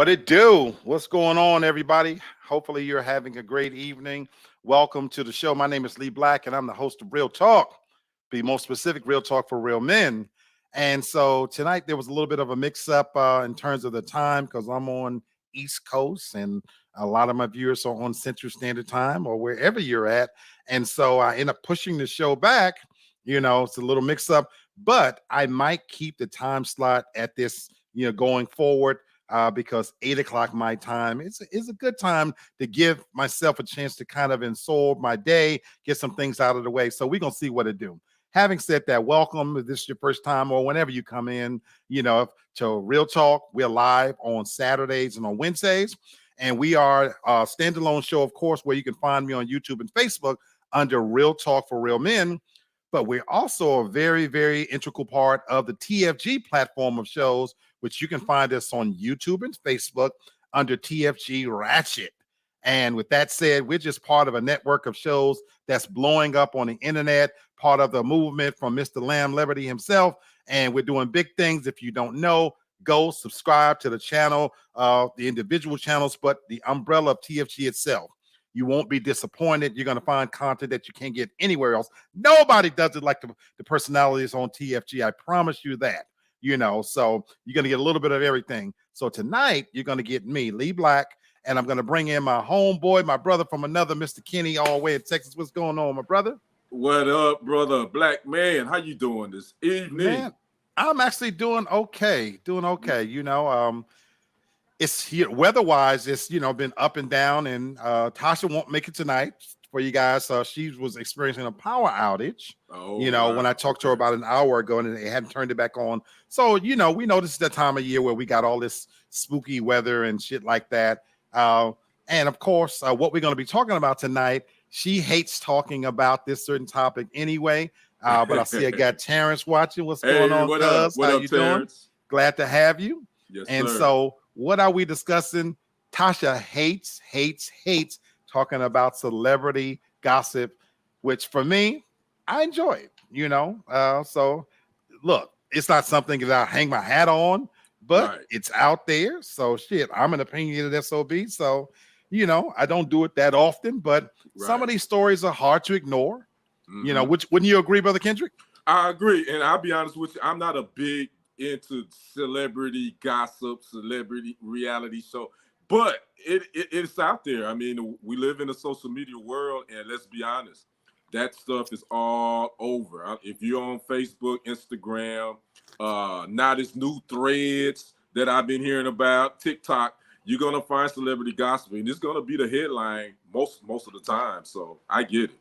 What it do? What's going on, everybody? Hopefully, you're having a great evening. Welcome to the show. My name is Lee Black, and I'm the host of Real Talk. Be more specific, Real Talk for Real Men. And so tonight there was a little bit of a mix-up in terms of the time because I'm on East Coast, and a lot of my viewers are on Central Standard Time or wherever you're at. And so I end up pushing the show back. It's a little mix-up, but I might keep the time slot at this, going forward because 8 o'clock my time is a good time to give myself a chance to kind of absorb my day, get some things out of the way. So we're going to see what it do. Having said that, welcome. If this is your first time or whenever you come in, to Real Talk. We're live on Saturdays and on Wednesdays. And we are a standalone show, of course, where you can find me on YouTube and Facebook under Real Talk for Real Men. But we're also a very, very integral part of the TFG platform of shows, which you can find us on YouTube and Facebook under TFG Ratchet. And with that said, we're just part of a network of shows that's blowing up on the internet, part of the movement from Mr. Lamb Liberty himself. And we're doing big things. If you don't know, go subscribe to the channel, the individual channels, but the umbrella of TFG itself. You won't be disappointed. You're going to find content that you can't get anywhere else. Nobody does it like the personalities on TFG. I promise you that. So you're going to get a little bit of everything. So tonight, you're going to get me, Lee Black, and I'm going to bring in my homeboy, my brother from another, Mr. Kenny, all the way in Texas. What's going on, my brother? What up, brother? Black man, how you doing this evening? Man, I'm actually doing okay. It's here weather-wise, it's been up and down, and Tasha won't make it tonight for you guys. She was experiencing a power outage. Wow. When I talked to her about an hour ago, and they hadn't turned it back on. So we know this is the time of year where we got all this spooky weather and shit like that. And of course, what we're going to be talking about tonight, she hates talking about this certain topic anyway. But I see I got Terrence watching. What's going on, cuz? How you doing? Glad to have you. Yes, and sir. So what are we discussing? Tasha hates talking about celebrity gossip, which for me, I enjoy it, so look, it's not something that I hang my hat on, but It's out there. So shit, I'm an opinionated SOB. So, I don't do it that often, but some of these stories are hard to ignore. Which wouldn't you agree, Brother Kendrick? I agree. And I'll be honest with you, I'm not a big into celebrity gossip, celebrity reality show, but it's out there. I mean, we live in a social media world, and let's be honest, that stuff is all over. If you're on Facebook, Instagram, now this new threads that I've been hearing about, TikTok, you're gonna find celebrity gossip, and it's gonna be the headline most of the time. So I get it.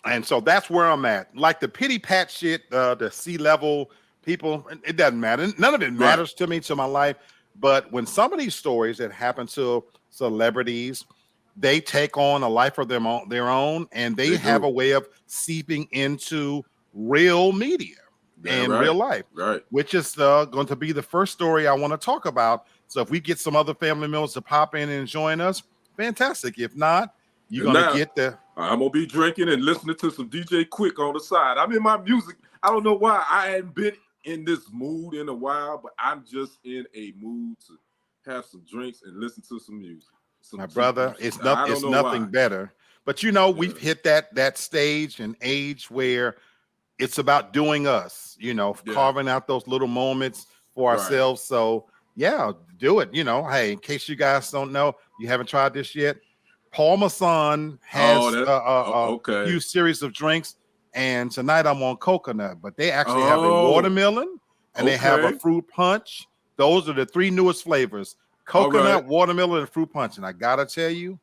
And so that's where I'm at. Like the pity pat shit, the C-level people, it doesn't matter. None of it matters to me, to my life. But when some of these stories that happen to celebrities, they take on a life of their own, and they have a way of seeping into real media and real life, which is going to be the first story I want to talk about. So if we get some other family members to pop in and join us, fantastic. If not, you're going to get the... I'm going to be drinking and listening to some DJ Quick on the side. I'm in my music. I don't know why. I hadn't been in this mood in a while, but I'm just in a mood to have some drinks and listen to some music. My brother, it's nothing better. But we've hit that stage and age where it's about doing us, carving out those little moments for ourselves. So yeah, do it. Hey, in case you guys don't know, you haven't tried this yet, Paul Masson has a few series of drinks, and tonight I'm on coconut, but they actually have a watermelon and they have a fruit punch. Those are the three newest flavors: coconut, watermelon, and fruit punch. And I gotta tell you,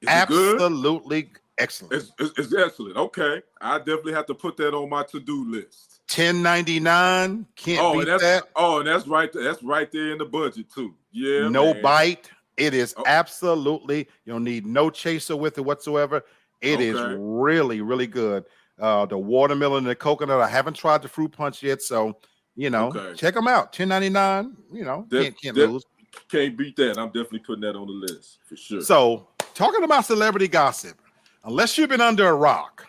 absolutely excellent. It's excellent. Okay, I definitely have to put that on my to-do list. $10.99, can't beat that. Oh, and that's right. That's right there in the budget too. Yeah, no bite. It is absolutely, you don't need no chaser with it whatsoever. It is really, really good. The watermelon and the coconut. I haven't tried the fruit punch yet, so check them out. $10.99. Can't lose. Can't beat that. I'm definitely putting that on the list for sure. So, talking about celebrity gossip, unless you've been under a rock,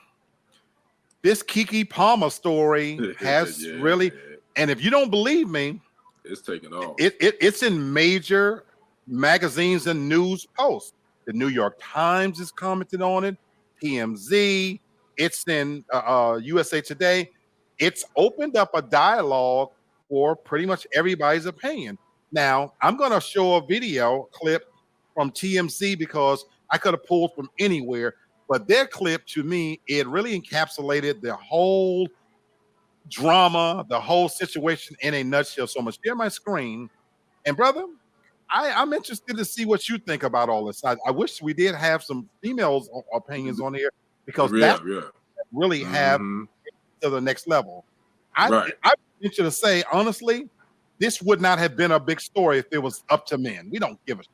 this Keke Palmer story has really, and if you don't believe me, it's taken off. It's in major magazines and news posts. The New York Times is commenting on it, TMZ, it's in USA Today. It's opened up a dialogue for pretty much everybody's opinion. Now, I'm going to show a video clip from TMZ because I could have pulled from anywhere, but their clip to me, it really encapsulated the whole drama, the whole situation in a nutshell. So I'm gonna share my screen. And brother, I'm interested to see what you think about all this. I wish we did have some females' opinions on here because Yeah, that's yeah. really have to the next level. Right. I venture to say, honestly, this would not have been a big story if it was up to men. We don't give a shit.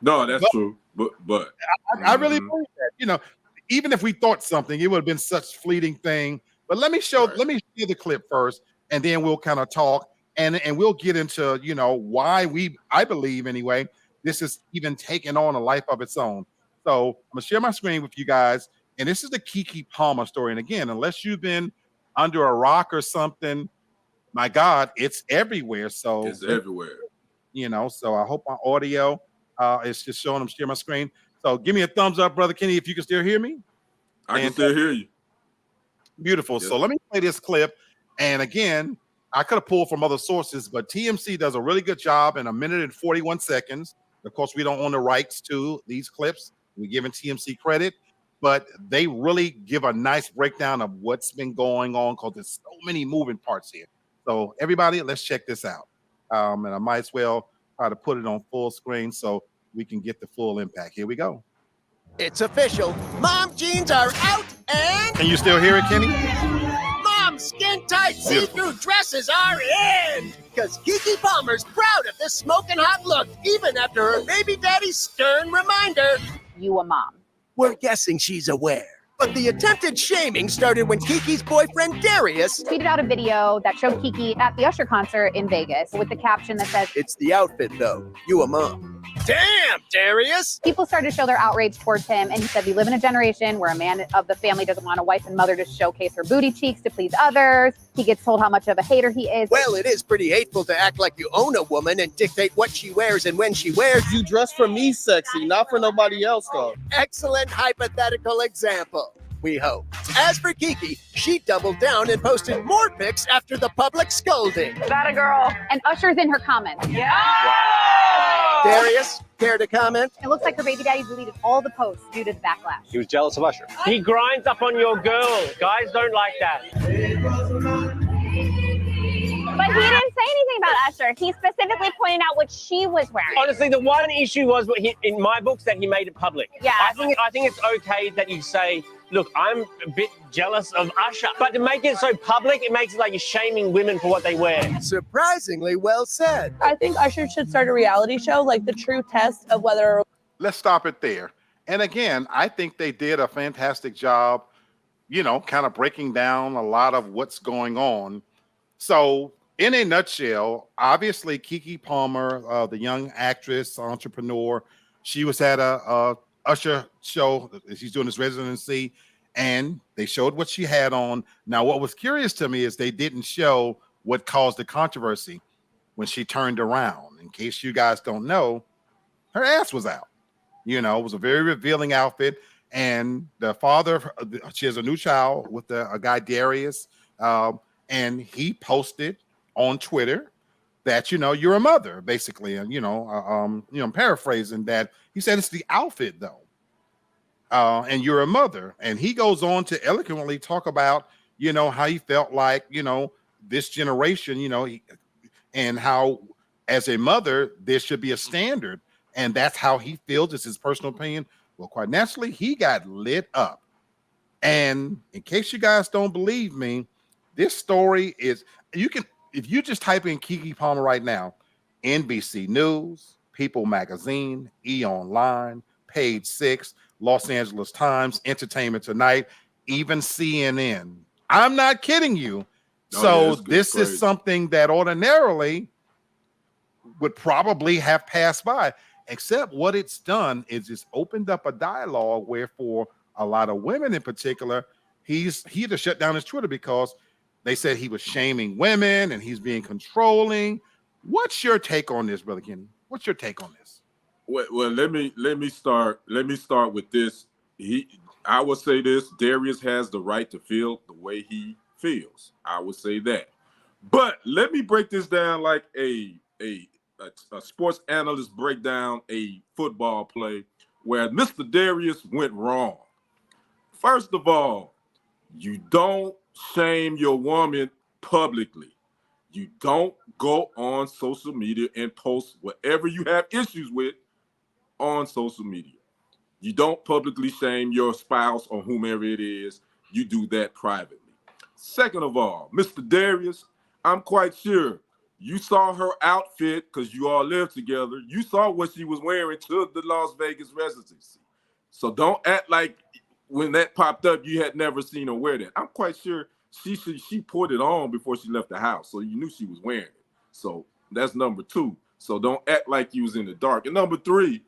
No, that's But true. But I really believe that. You know, even if we thought something, it would have been such fleeting thing. But let me right. share the clip first, and then we'll kind of talk and we'll get into why I believe anyway, this is even taking on a life of its own. So I'm gonna share my screen with you guys, and this is the Keke Palmer story. And again, unless you've been under a rock or something, my God, it's everywhere. So it's everywhere. so I hope my audio is just showing them share my screen. So give me a thumbs up, Brother Kenny, if you can still hear me. I can still hear you. Beautiful. Yeah. So let me play this clip. And again, I could have pulled from other sources, but TMC does a really good job in 1 minute and 41 seconds. Of course, we don't own the rights to these clips. We're giving TMC credit, but they really give a nice breakdown of what's been going on because there's so many moving parts here. So everybody, let's check this out. And I might as well try to put it on full screen so we can get the full impact. Here we go. It's official. Mom jeans are out and... Can you still hear it, Kenny? Mom skin-tight see-through dresses are in! Because Keke Palmer's proud of this smoking hot look, even after her baby daddy's stern reminder. You a mom. We're guessing she's aware. But the attempted shaming started when Keke's boyfriend, Darius, Tweeted out a video that showed Keke at the Usher concert in Vegas with the caption that says, "It's the outfit, though. You a mom." Damn, Darius! people started to show their outrage towards him, and he said, we live in a generation where a man of the family doesn't want a wife and mother to showcase her booty cheeks to please others. He gets told how much of a hater he is. Well, it is pretty hateful to act like you own a woman and dictate what she wears and when she wears. You dress for me sexy, not for nobody else, though. Excellent hypothetical example, we hope. As for Keke, she doubled down and posted more pics after the public scolding. That a girl. And Usher's in her comments. Yeah. Darius, care to comment? It looks like her baby daddy deleted all the posts due to the backlash. He was jealous of Usher. He grinds up on your girl. Guys don't like that. But he didn't say anything about Usher. He specifically pointed out what she was wearing. Honestly, the one issue was in my books that he made it public. Yeah. I think it's okay that you say, look, I'm a bit jealous of Usher. But to make it so public, it makes it like you're shaming women for what they wear. Surprisingly well said. I think Usher should start a reality show, like the true test of whether... Let's stop it there. And again, I think they did a fantastic job, kind of breaking down a lot of what's going on. So in a nutshell, obviously Keke Palmer, the young actress, entrepreneur, she was at a Usher show. She's doing this residency, and they showed what she had on. Now, what was curious to me is they didn't show what caused the controversy when she turned around. In case you guys don't know, her ass was out. It was a very revealing outfit. And the father, she has a new child with a guy, Darius, and he posted on Twitter that, you're a mother, basically. And, I'm paraphrasing that. He said it's the outfit, though. And you're a mother. And he goes on to eloquently talk about, how he felt like, this generation, and how as a mother, there should be a standard. And that's how he feels. It's his personal opinion. Well, quite naturally, he got lit up. And in case you guys don't believe me, this story is, if you just type in Keke Palmer right now, NBC News, People Magazine, E! Online, Page 6, Los Angeles Times, Entertainment Tonight, even CNN. I'm not kidding you. This is something that ordinarily would probably have passed by, except what it's done is it's opened up a dialogue where for a lot of women in particular, he had to shut down his Twitter because they said he was shaming women and he's being controlling. What's your take on this, Brother Kenny? What's your take on this? Well, let me start with this. I would say this: Darius has the right to feel the way he feels. I would say that. But let me break this down like a sports analyst break down a football play where Mr. Darius went wrong. First of all, you don't shame your woman publicly. You don't go on social media and post whatever you have issues with on social media. You don't publicly shame your spouse or whomever it is. You do that privately. Second of all, Mr. Darius, I'm quite sure you saw her outfit because you all live together. You saw what she was wearing to the Las Vegas residency. So don't act like when that popped up, you had never seen her wear that. I'm quite sure she put it on before she left the house. So you knew she was wearing it. So that's number two. So don't act like you was in the dark. And number three,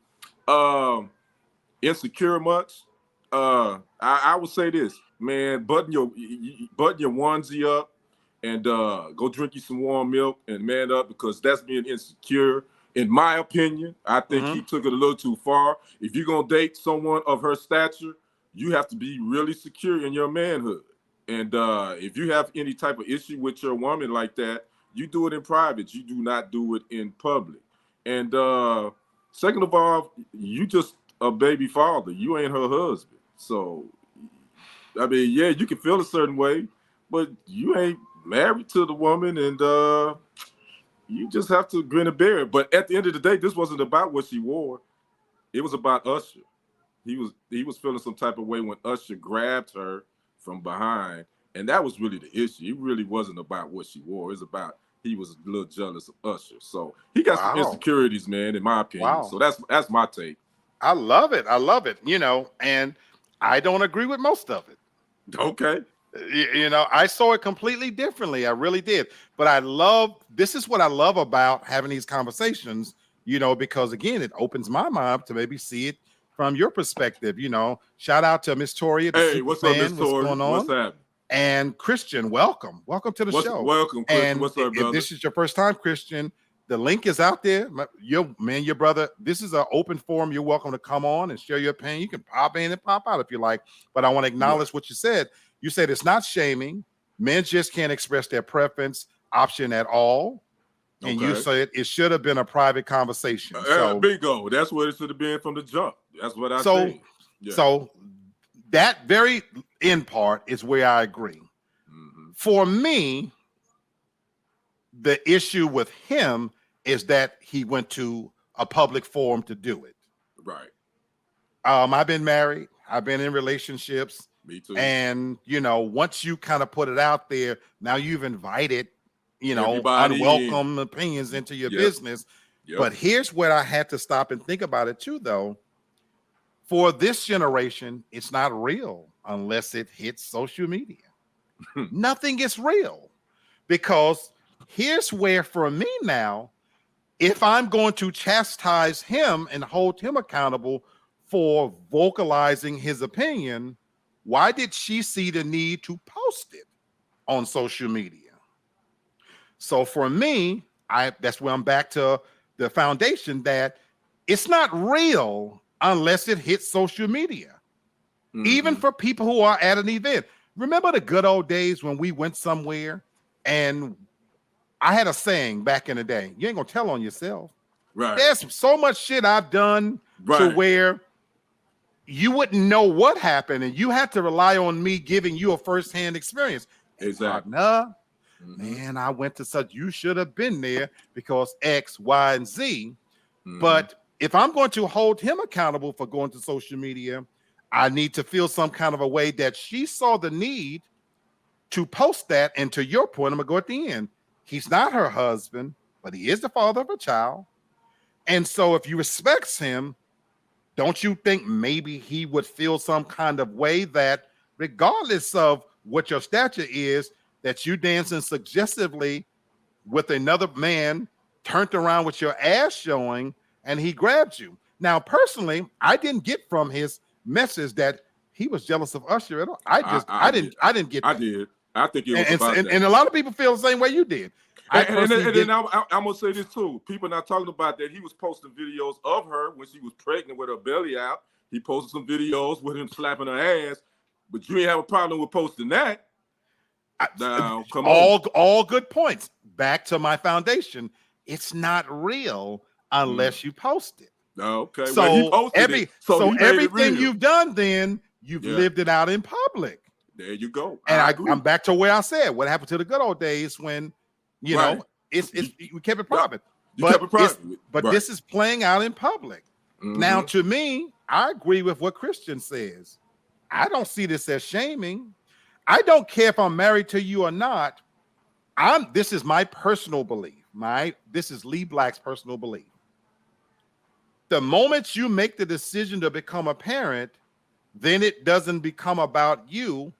insecure much? I would say this, man, button your onesie up and go drink you some warm milk and man up, because that's being insecure. In my opinion, I think he took it a little too far. If you're going to date someone of her stature, you have to be really secure in your manhood. And if you have any type of issue with your woman like that, you do it in private. You do not do it in public. And second of all, you just a baby father. You ain't her husband. So, I mean, yeah, you can feel a certain way, but you ain't married to the woman, and you just have to grin and bear it. But at the end of the day, this wasn't about what she wore. It was about Usher. He was feeling some type of way when Usher grabbed her from behind, and that was really the issue. It really wasn't about what she wore. It was about he was a little jealous of Usher. So he got some insecurities, man, in my opinion. Wow. So that's my take. I love it. I love it. And I don't agree with most of it. Okay. I saw it completely differently. I really did. But this is what I love about having these conversations, because again, it opens my mind to maybe see it from your perspective. Shout out to Miss Toria. Hey, what's up, Miss Toria? What's going on? What's happening? And Christian, welcome to the show. Welcome, Christian. And what's up, brother? If this is your first time, Christian, the link is out there. Your brother, this is an open forum. You're welcome to come on and share your opinion. You can pop in and pop out if you like. But I want to acknowledge what you said. You said it's not shaming. Men just can't express their preference option at all. And you said it should have been a private conversation. Bingo. That's what it should have been from the jump. That's what I said. Yeah. So that very end part is where I agree. Mm-hmm. For me, the issue with him is that he went to a public forum to do it. Right. I've been married. I've been in relationships. Me too. And, once you kind of put it out there, now you've invited, Everybody unwelcome opinions into your business. Yep. But here's where I had to stop and think about it too, though. For this generation, it's not real unless it hits social media. Nothing is real, because here's where, for me now, if I'm going to chastise him and hold him accountable for vocalizing his opinion, why did she see the need to post it on social media? So for me, that's where I'm back to the foundation that it's not real unless it hits social media. Mm-hmm. Even for people who are at an event. Remember the good old days when we went somewhere and I had a saying back in the day, you ain't gonna tell on yourself. Right. There's so much shit I've done to where you wouldn't know what happened, and you had to rely on me giving you a firsthand experience. Exactly. Man, I went to such, you should have been there because X, Y, and Z. Mm-hmm. But if I'm going to hold him accountable for going to social media, I need to feel some kind of a way that she saw the need to post that. And to your point, I'm gonna go at the end. He's not her husband, but he is the father of a child. And so if you respect him, don't you think maybe he would feel some kind of way that regardless of what your stature is, that you dancing suggestively with another man turned around with your ass showing and he grabbed you? Now, personally, I didn't get from his message that he was jealous of Usher at all. I didn't get that. I did. I think it was and a lot of people feel the same way you did. I And personally then did. I'm gonna say this too. People not talking about that. He was posting videos of her when she was pregnant with her belly out. He posted some videos with him slapping her ass. But you ain't have a problem with posting that. Now, come on. All good points. Back to my foundation. It's not real unless you post it. Okay. So well, he posted it. So he made it everything real. you've done, then you've Yeah. lived it out in public. There you go. And I agree. I'm back to where I said what happened to the good old days when, you know, it's we kept it private. You kept it private. But this is playing out in public. Now, to me, I agree with what Christian says. I don't see this as shaming. I don't care if I'm married to you or not. This is my personal belief. This is Lee Black's personal belief. The moment you make the decision to become a parent, then it doesn't become about you.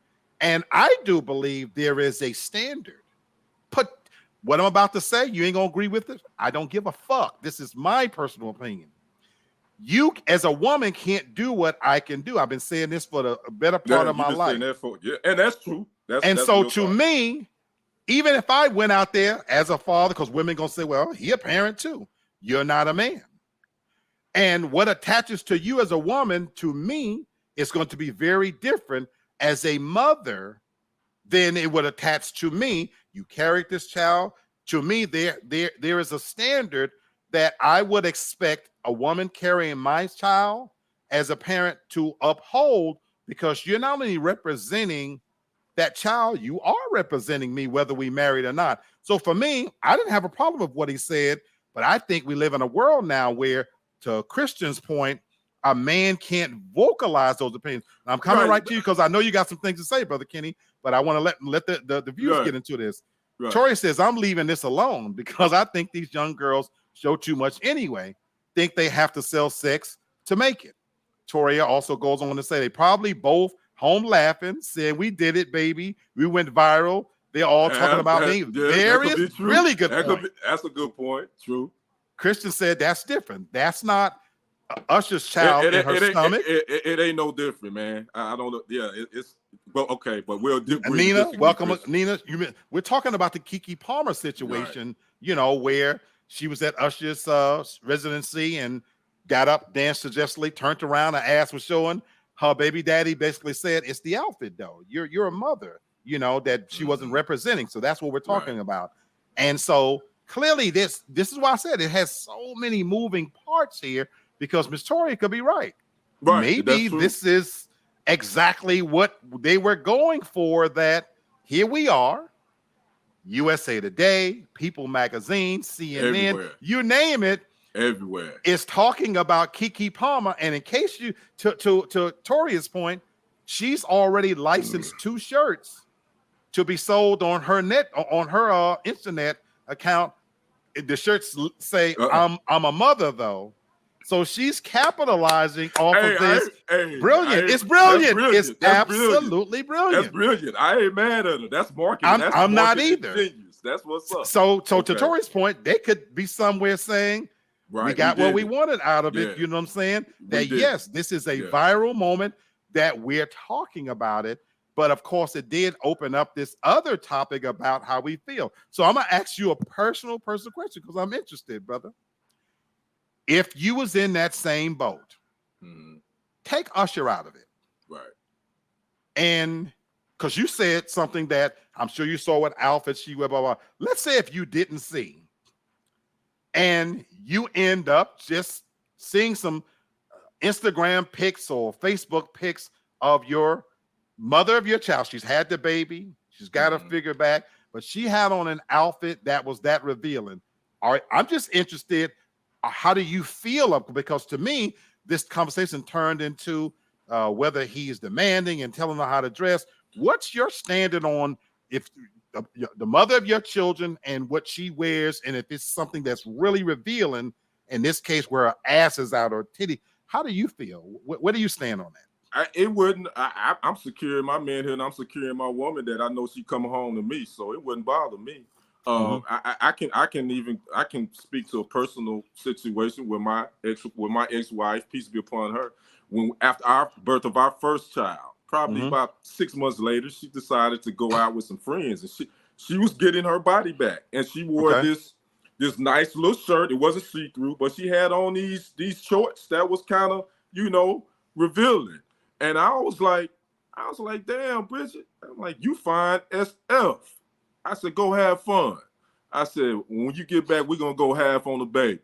And I do believe there is a standard. Put what I'm about to say, you ain't gonna agree with it. I don't give a fuck. This is my personal opinion. You, as a woman, can't do what I can do. I've been saying this for the better part of my life. And that's true. That's so to me, even if I went out there as a father, because women gonna say, well, he a parent too. You're not a man. And what attaches to you as a woman, to me, is going to be very different as a mother than it would attach to me. You carried this child. To me, there is a standard that I would expect a woman carrying my child as a parent to uphold, because you're not only representing that child, you are representing me, whether we married or not. So for me, I didn't have a problem with what he said, but I think we live in a world now where, to Christian's point, a man can't vocalize those opinions. And I'm coming right to you because I know you got some things to say, Brother Kenny, but I want to let the viewers get into this. Tori says, I'm leaving this alone because I think these young girls show too much anyway. Think they have to sell sex to make it. Toria also goes on to say they probably both home laughing, saying, we did it, baby. We went viral. They're all talking about me. There is really good point. That's a good point. True. Christian said that's different. That's not Usher's child in her stomach. It ain't no different, man. I don't know. Yeah, it's but okay, but we'll Nina, welcome. Nina, we're talking about the Keke Palmer situation, you know, where she was at Usher's residency and got up, danced suggestively, turned around, her ass was showing. Her baby daddy basically said, it's the outfit, though. You're a mother, you know, that she wasn't representing. So that's what we're talking about. And so clearly this is why I said it has so many moving parts here, because Miss Toria could be right. Maybe this is exactly what they were going for, that here we are, USA Today, People Magazine, CNN, everywhere. You name it, everywhere is talking about Keke Palmer. And in case you, to Toria's point, she's already licensed 2 shirts to be sold on her internet account. The shirts say, I'm a mother, though. So she's capitalizing off of this. Brilliant. It's brilliant. It's absolutely brilliant. That's brilliant. I ain't mad at her. That's marketing. I'm not either. Genius. That's what's up. So to Tori's point, they could be somewhere saying, we got what we wanted out of it. You know what I'm saying? That yes, this is a viral moment that we're talking about it. But of course, it did open up this other topic about how we feel. So I'm going to ask you a personal question because I'm interested, brother. If you was in that same boat, take Usher out of it. Right. And because you said something that I'm sure you saw what outfit she wore, blah, blah. Let's say if you didn't see, and you end up just seeing some Instagram pics or Facebook pics of your mother of your child. She's had the baby. She's got her figure back, but she had on an outfit that was that revealing. All right. I'm just interested. How do you feel? Because to me, this conversation turned into whether he's demanding and telling her how to dress. What's your standard on if the mother of your children and what she wears, and if it's something that's really revealing, in this case where her ass is out or titty, how do you feel? Where do you stand on that? I'm secure in my manhood, and I'm secure in my woman that I know she coming home to me, so it wouldn't bother me. I can speak to a personal situation with my ex-wife, peace be upon her. When after our birth of our first child, probably about 6 months later, she decided to go out with some friends, and she was getting her body back, and she wore this nice little shirt. It wasn't see-through, but she had on these shorts that was kind of, you know, revealing. And I was like, damn, Bridget. I'm like, you fine SF. I said, go have fun. I said, when you get back, we're gonna go half on the baby.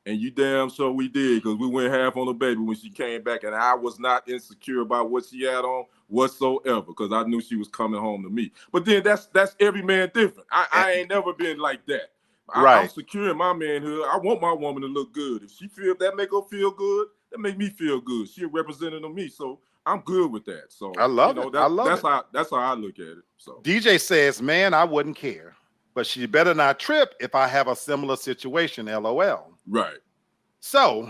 And you damn sure we did, because we went half on the baby when she came back, and I was not insecure about what she had on whatsoever, because I knew she was coming home to me. But then that's every man different. I ain't never been like that. I'm secure in my manhood. I want my woman to look good. If she feel that make her feel good, that make me feel good. She a representative of me, so I'm good with that. So I love it. That's how I look at it. So DJ says, man, I wouldn't care, but she better not trip if I have a similar situation. LOL. Right. So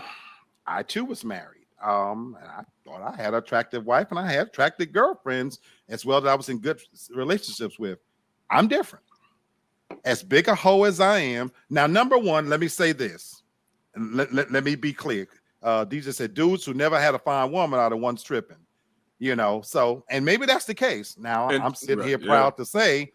I too was married. And I thought I had an attractive wife, and I had attractive girlfriends as well that I was in good relationships with. I'm different. As big a hoe as I am. Now, number one, let me say this. And let me be clear. DJ said, dudes who never had a fine woman are the ones tripping. You know, so, and maybe that's the case. Now, I'm sitting here proud to say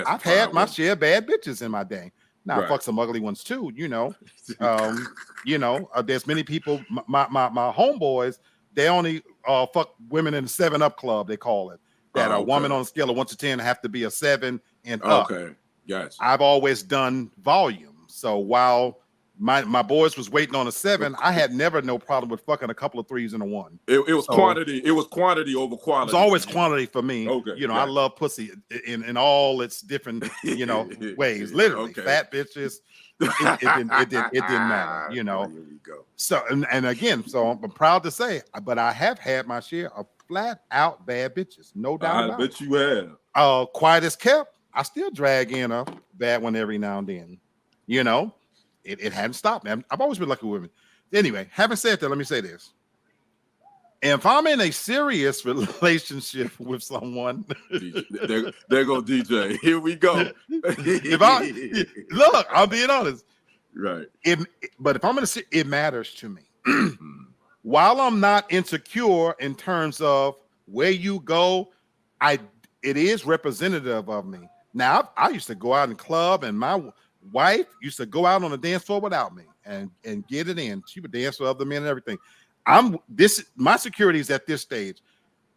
I've had my share of bad bitches in my day. Now, I fuck some ugly ones too, you know. There's many people, my homeboys, they only fuck women in the 7-Up club, they call it. That a woman on a scale of 1 to 10 have to be a 7 and up. Okay, gotcha. I've always done volume. So while my boys was waiting on a 7, I had never no problem with fucking a couple of 3s and a 1. It was quantity. It was quantity over quality. It was always quantity for me. Okay, you know, I love pussy in all its different, ways. Literally, fat bitches. It didn't matter, you know. Here we go. So and again, so I'm proud to say, but I have had my share of flat out bad bitches, no doubt about it. I bet you have. Quiet as kept, I still drag in a bad one every now and then. You know. It hadn't stopped, man. I've always been lucky with women. Anyway, having said that, let me say this. If I'm in a serious relationship with someone, there go DJ. Here we go. Look, I'm being honest. Right. But if I'm in it matters to me. While I'm not insecure in terms of where you go, it is representative of me. Now, I used to go out in club, and my wife used to go out on the dance floor without me and get it in. She would dance with other men and everything. My security is at this stage.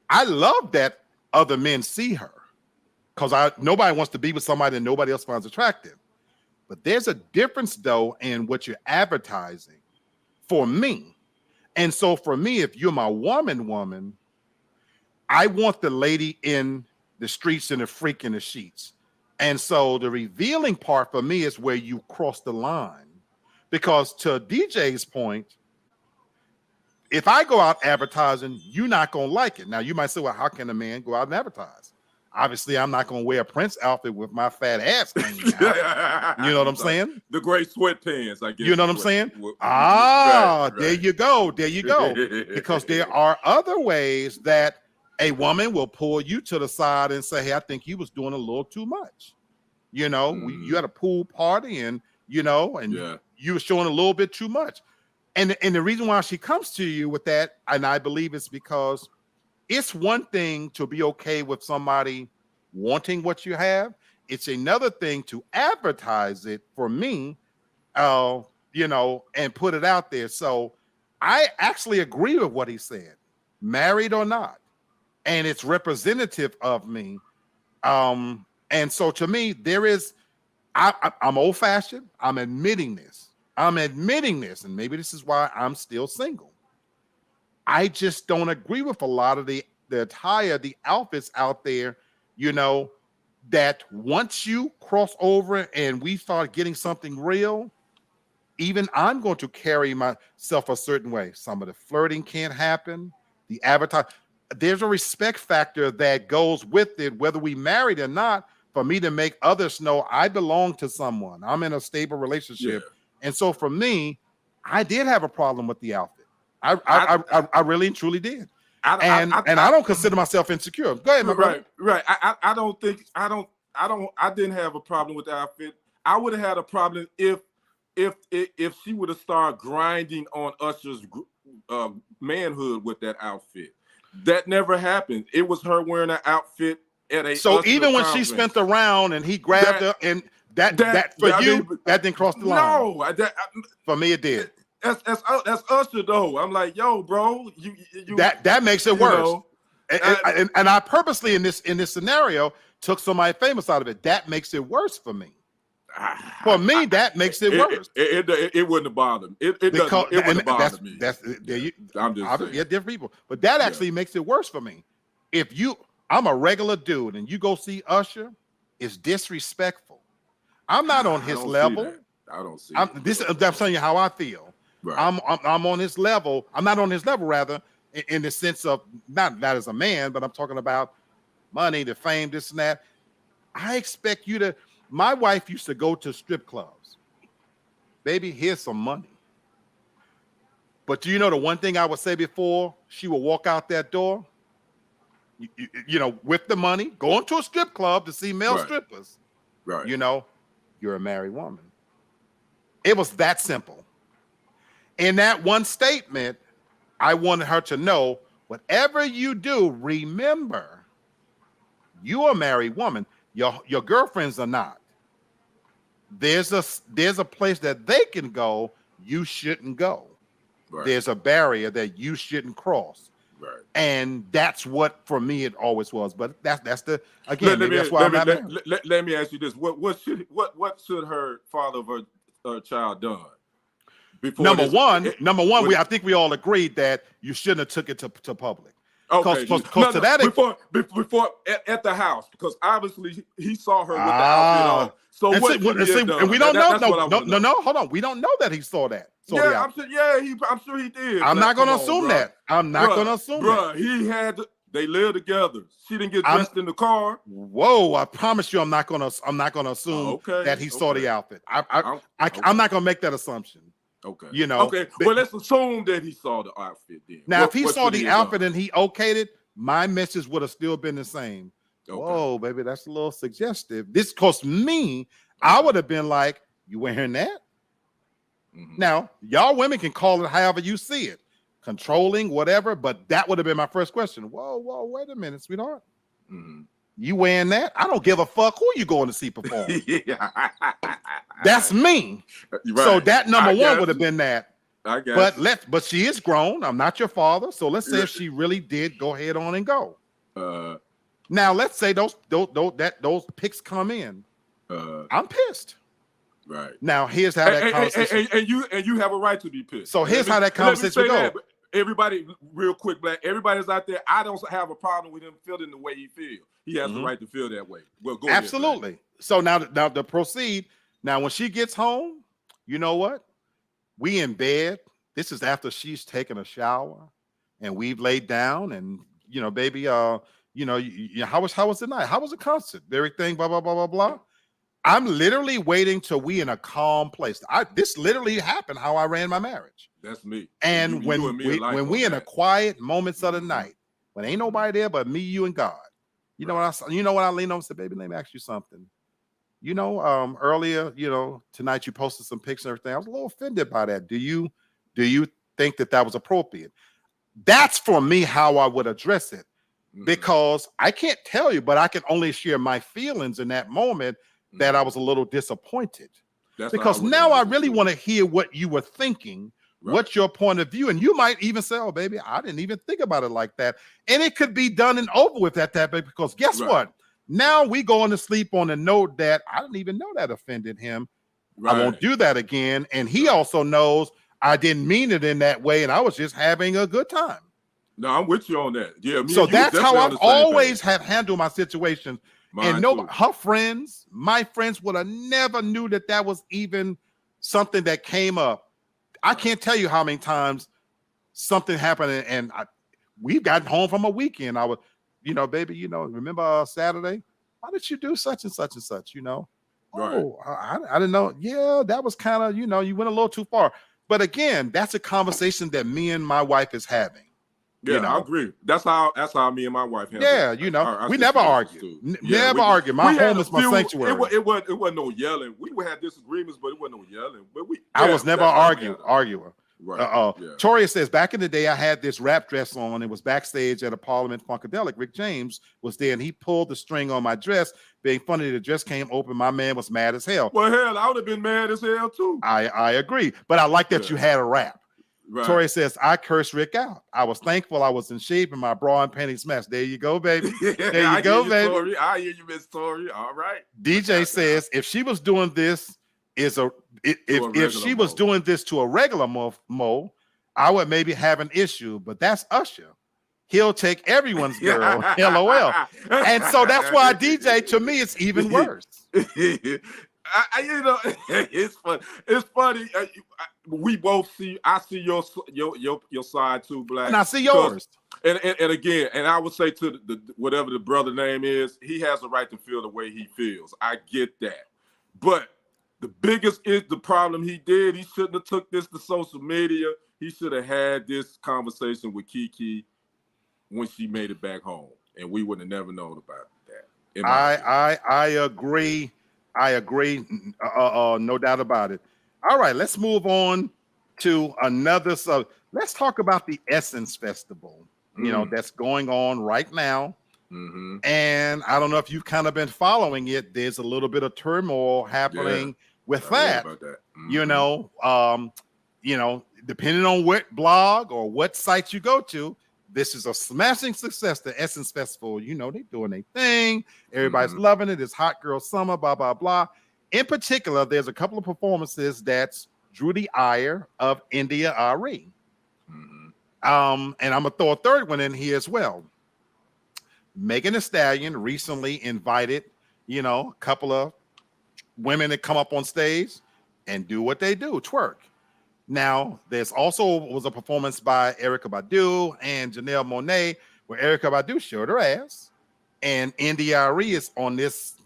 I love that other men see her, because nobody wants to be with somebody that nobody else finds attractive. But there's a difference though in what you're advertising for me. And so for me, if you're my woman, I want the lady in the streets and the freak in the sheets. And so the revealing part for me is where you cross the line, because to DJ's point, if I go out advertising, you're not going to like it. Now you might say, well, how can a man go out and advertise? Obviously, I'm not going to wear a Prince outfit with my fat ass hanging out. You know what I'm saying? The gray sweatpants, I guess. You know what I'm saying? Right. There you go. There you go. Because there are other ways that a woman will pull you to the side and say, hey, I think you was doing a little too much. You know, you had a pool party and you were showing a little bit too much. And the reason why she comes to you with that, and I believe it's because it's one thing to be okay with somebody wanting what you have. It's another thing to advertise it for me, and put it out there. So I actually agree with what he said, married or not. And it's representative of me. And so to me, I'm old-fashioned. I'm admitting this. And maybe this is why I'm still single. I just don't agree with a lot of the attire, the outfits out there, that once you cross over and we start getting something real, even I'm going to carry myself a certain way. Some of the flirting can't happen. The advertising. There's a respect factor that goes with it, whether we married or not, for me to make others know I belong to someone. I'm in a stable relationship. Yeah. And so for me, I did have a problem with the outfit. I really and truly did. I don't consider myself insecure. Go ahead, my brother. Right. I didn't have a problem with the outfit. I would have had a problem if she would have started grinding on Usher's manhood with that outfit. That never happened. It was her wearing an outfit at a So Usher even when she conference. spent the round and he grabbed her, and that didn't cross the line. No, For me, it did. That's Usher though. I'm like, yo, bro, you that makes it worse. Know, and I purposely in this scenario took somebody famous out of it. That makes it worse for me. For me, that makes it worse. It wouldn't have bothered me. It wouldn't have bothered me. I'm just saying. Yeah, different people. But that actually makes it worse for me. If I'm a regular dude and you go see Usher, it's disrespectful. I'm not on his level. I don't see I'm telling you how I feel. Right. I'm on his level. I'm not on his level, rather, in the sense of not as a man, but I'm talking about money, the fame, this and that. I expect you to. My wife used to go to strip clubs. Baby, here's some money. But do you know the one thing I would say before she would walk out that door? You know, with the money, going to a strip club to see male strippers. Right. You know, you're a married woman. It was that simple. In that one statement, I wanted her to know, whatever you do, remember, you're a married woman. Your girlfriends are not. There's a place that they can go, you shouldn't go. Right. There's a barrier that you shouldn't cross. Right. And that's what for me it always was. But that's the again, that's why I'm not married. Let me ask you this. What should her father of her child done? Number one, I think we all agreed that you shouldn't have took it to public. Okay. Because to that before at the house, because obviously he saw her with the outfit on. So and what could he have done? And we don't know. No, Hold on. We don't know that he saw that. I'm sure he did. I'm not going to assume that. I'm not going to assume that. He had. They live together. She didn't get dressed in the car. Whoa! I promise you, I'm not going to assume that he saw the outfit. I'm not going to make that assumption. Okay. You know. Okay. Well, let's assume that he saw the outfit then. Now, if he saw the outfit and he okayed it, my message would have still been the same. Okay. Whoa, baby, that's a little suggestive. This cost me. I would have been like, you wearing that? Mm-hmm. Now, y'all women can call it however you see it, controlling, whatever. But that would have been my first question. Whoa, wait a minute, sweetheart. Mm-hmm. You wearing that? I don't give a fuck who you going to see perform. That's me. Right. So that number one would have been that. I guess. But she is grown. I'm not your father. So let's say if she really did go ahead on and go. Now let's say those pics come in. I'm pissed. Right. Now here's how that conversation. And you have a right to be pissed. So here's how that conversation goes. Everybody, real quick, Black. Everybody's out there. I don't have a problem with him feeling the way he feels. He has the right to feel that way. Well, go absolutely. Ahead, so now to proceed. Now when she gets home, you know what? We in bed. This is after she's taken a shower, and we've laid down. And you know, baby, how was the night? How was the concert? Everything, blah blah blah blah blah. I'm literally waiting till we in a calm place. This literally happened how I ran my marriage. That's me. And when we in a quiet moments of the night, when ain't nobody there but me, you, and God. You know what I leaned over and said, baby, let me ask you something. You know, earlier, tonight you posted some pictures and everything. I was a little offended by that. Do you think that was appropriate? That's for me how I would address it, because I can't tell you, but I can only share my feelings in that moment that I was a little disappointed. Because now I really want to hear what you were thinking, what's your point of view, and you might even say, "Oh, baby, I didn't even think about it like that," and it could be done and over with at that. Because guess what? Now we going to sleep on a note that I didn't even know that offended him. I won't do that again, and he also knows I didn't mean it in that way, and I was just having a good time. No, I'm with you on that. Yeah. So that's how I've always have handled my situations. And her friends, my friends would have never knew that was even something that came up. I can't tell you how many times something happened and we've gotten home from a weekend. I was, baby, remember Saturday? Why did you do such and such and such? Oh, I didn't know. Yeah, that was kind of, you went a little too far. But again, that's a conversation that me and my wife is having. Yeah, I agree. That's how me and my wife handle it. Yeah, we never argue. Never argue. My home is my sanctuary. It wasn't no yelling. We would have disagreements, but it wasn't no yelling. But I was never arguer. Right. Yeah. Toria says, back in the day, I had this rap dress on. It was backstage at a Parliament Funkadelic. Rick James was there, and he pulled the string on my dress. Being funny, the dress came open. My man was mad as hell. Well, hell, I would have been mad as hell too. I agree, but I like that you had a rap. Right. Tori says, I cursed Rick out. I was thankful I was in shape and my bra and panties matched. There you go, baby. There you go, baby. Tori. I hear you, Miss Tori. All right. DJ says, if she was doing this if she was doing this to a regular mo, I would maybe have an issue, but that's Usher. He'll take everyone's girl, LOL. And so that's why DJ, to me, it's even worse. You know, it's fun. It's funny. We both see. I see your side too, Black, and I see yours. And again, and I would say to the whatever the brother name is, he has a right to feel the way he feels. I get that, but the biggest is the problem he did. He shouldn't have took this to social media. He should have had this conversation with Kiki when she made it back home, and we would have never known about that. I agree. I agree. No doubt about it. All right, let's move on to another. So let's talk about the Essence Festival, you know, that's going on right now. Mm-hmm. And I don't know if you've kind of been following it. There's a little bit of turmoil happening with that. Mm-hmm. You know, depending on what blog or what site you go to, this is a smashing success. The Essence Festival, you know, they're doing their thing. Everybody's loving it. It's hot girl summer, blah, blah, blah. In particular, there's a couple of performances that's drew the ire of India Ari. And I'm gonna throw a third one in here as well. Megan Thee Stallion recently invited, you know, a couple of women that come up on stage and do what they do, twerk. Now, there's also was a performance by Erykah Badu and Janelle Monáe where Erykah Badu showed her ass, and India Ari is on this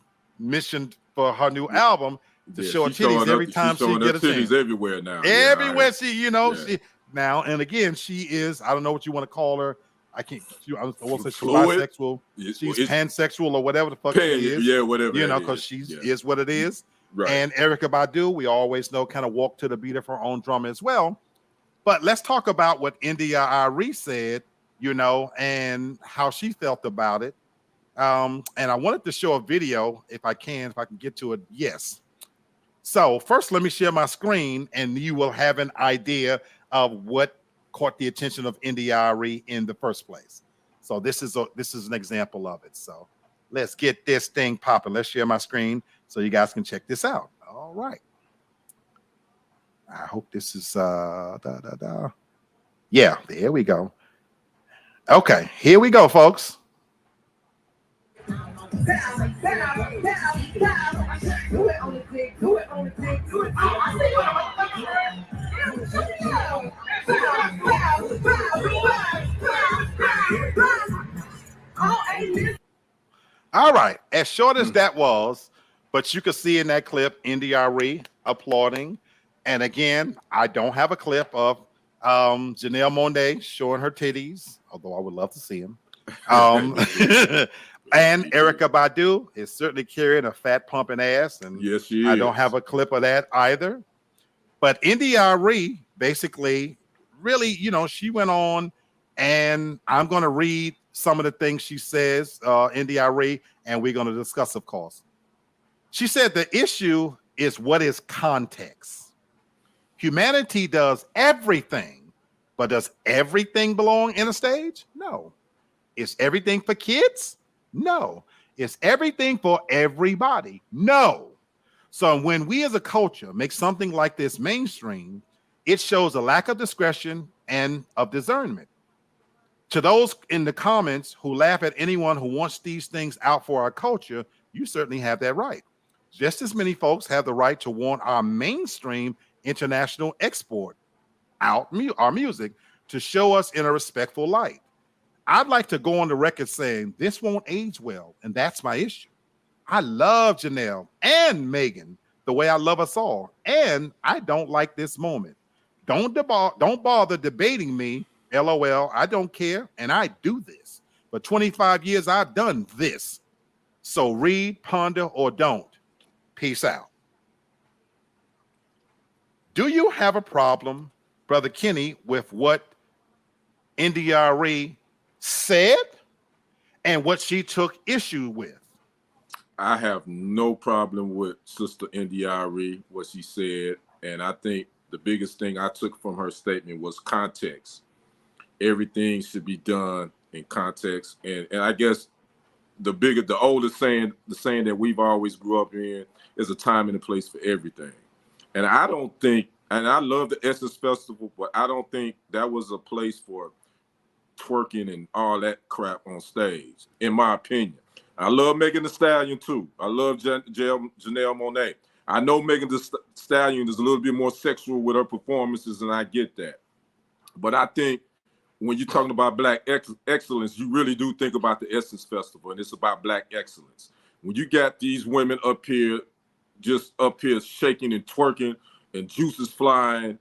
mission for her new album to show her titties every time she get a chance. Everywhere now. Everywhere she, you know, she now and again she is. I don't know what you want to call her. I can't. I won't say she's bisexual. She's pansexual or whatever the fuck she is. Yeah, whatever. You know, because she's is what it is. Right. And Erykah Badu, we always know, kind of walk to the beat of her own drum as well. But let's talk about what India Ari said, you know, and how she felt about it. And I wanted to show a video if I can get to it. Yes. So first, let me share my screen, and you will have an idea of what caught the attention of India Ari in the first place. So this is an example of it. So let's get this thing popping. Let's share my screen so you guys can check this out. All right. I hope this is Yeah, there we go. Okay, here we go, folks. All right, as short as that was, but you could see in that clip India Ari applauding. And again, I don't have a clip of Janelle Monáe showing her titties, although I would love to see them. And Erykah Badu is certainly carrying a fat pumping ass, and yes, she is. I don't have a clip of that either. But India Ari basically, really, you know, she went on, and I'm going to read some of the things she says, India Ari, and we're going to discuss, of course. She said the issue is what is context. Humanity does everything, but does everything belong in a stage? No. Is everything for kids? No. Is everything for everybody? No. So when we as a culture make something like this mainstream, it shows a lack of discretion and of discernment. To those in the comments who laugh at anyone who wants these things out for our culture, you certainly have that right. Just as many folks have the right to want our mainstream international export out our music to show us in a respectful light. I'd like to go on the record saying this won't age well, and that's my issue. I love Janelle and Megan the way I love us all, and I don't like this moment. Don't bother debating me. LOL, I don't care, and I do this. For 25 years, I've done this. So read, ponder, or don't. Peace out. Do you have a problem Brother Kenny, with what NDRE said and what she took issue with? I have no problem with Sister NDRE, what she said. And I think the biggest thing I took from her statement was context. Everything should be done in context. And I guess the oldest saying, the saying that we've always grew up in, is a time and a place for everything. And I don't think, and I love the Essence Festival, but I don't think that was a place for twerking and all that crap on stage, in my opinion. I love Megan Thee Stallion too. I love Janelle Monáe. I know Megan Thee Stallion is a little bit more sexual with her performances, and I get that. But I think when you're talking about Black excellence, you really do think about the Essence Festival, and it's about Black excellence. When you got these women up here, just up here shaking and twerking and juices flying,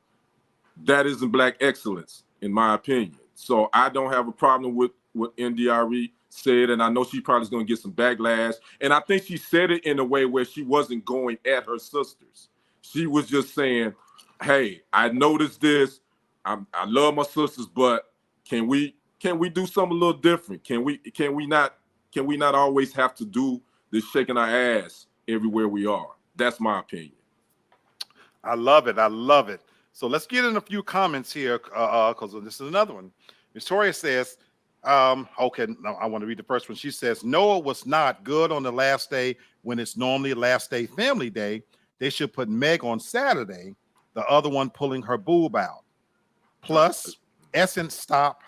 that isn't Black excellence, in my opinion. So I don't have a problem with what NDRE said, and I know she probably is going to get some backlash. And I think she said it in a way where she wasn't going at her sisters. She was just saying, hey, I noticed this. I love my sisters, but can we do something a little different? Can we not always have to do this shaking our ass everywhere we are? That's my opinion. I love it. I love it. So let's get in a few comments here, because this is another one. Victoria says, okay, no, I want to read the first one. She says, Noah was not good on the last day when it's normally last day family day. They should put Meg on Saturday, the other one pulling her boob out. Plus, Essence Stop,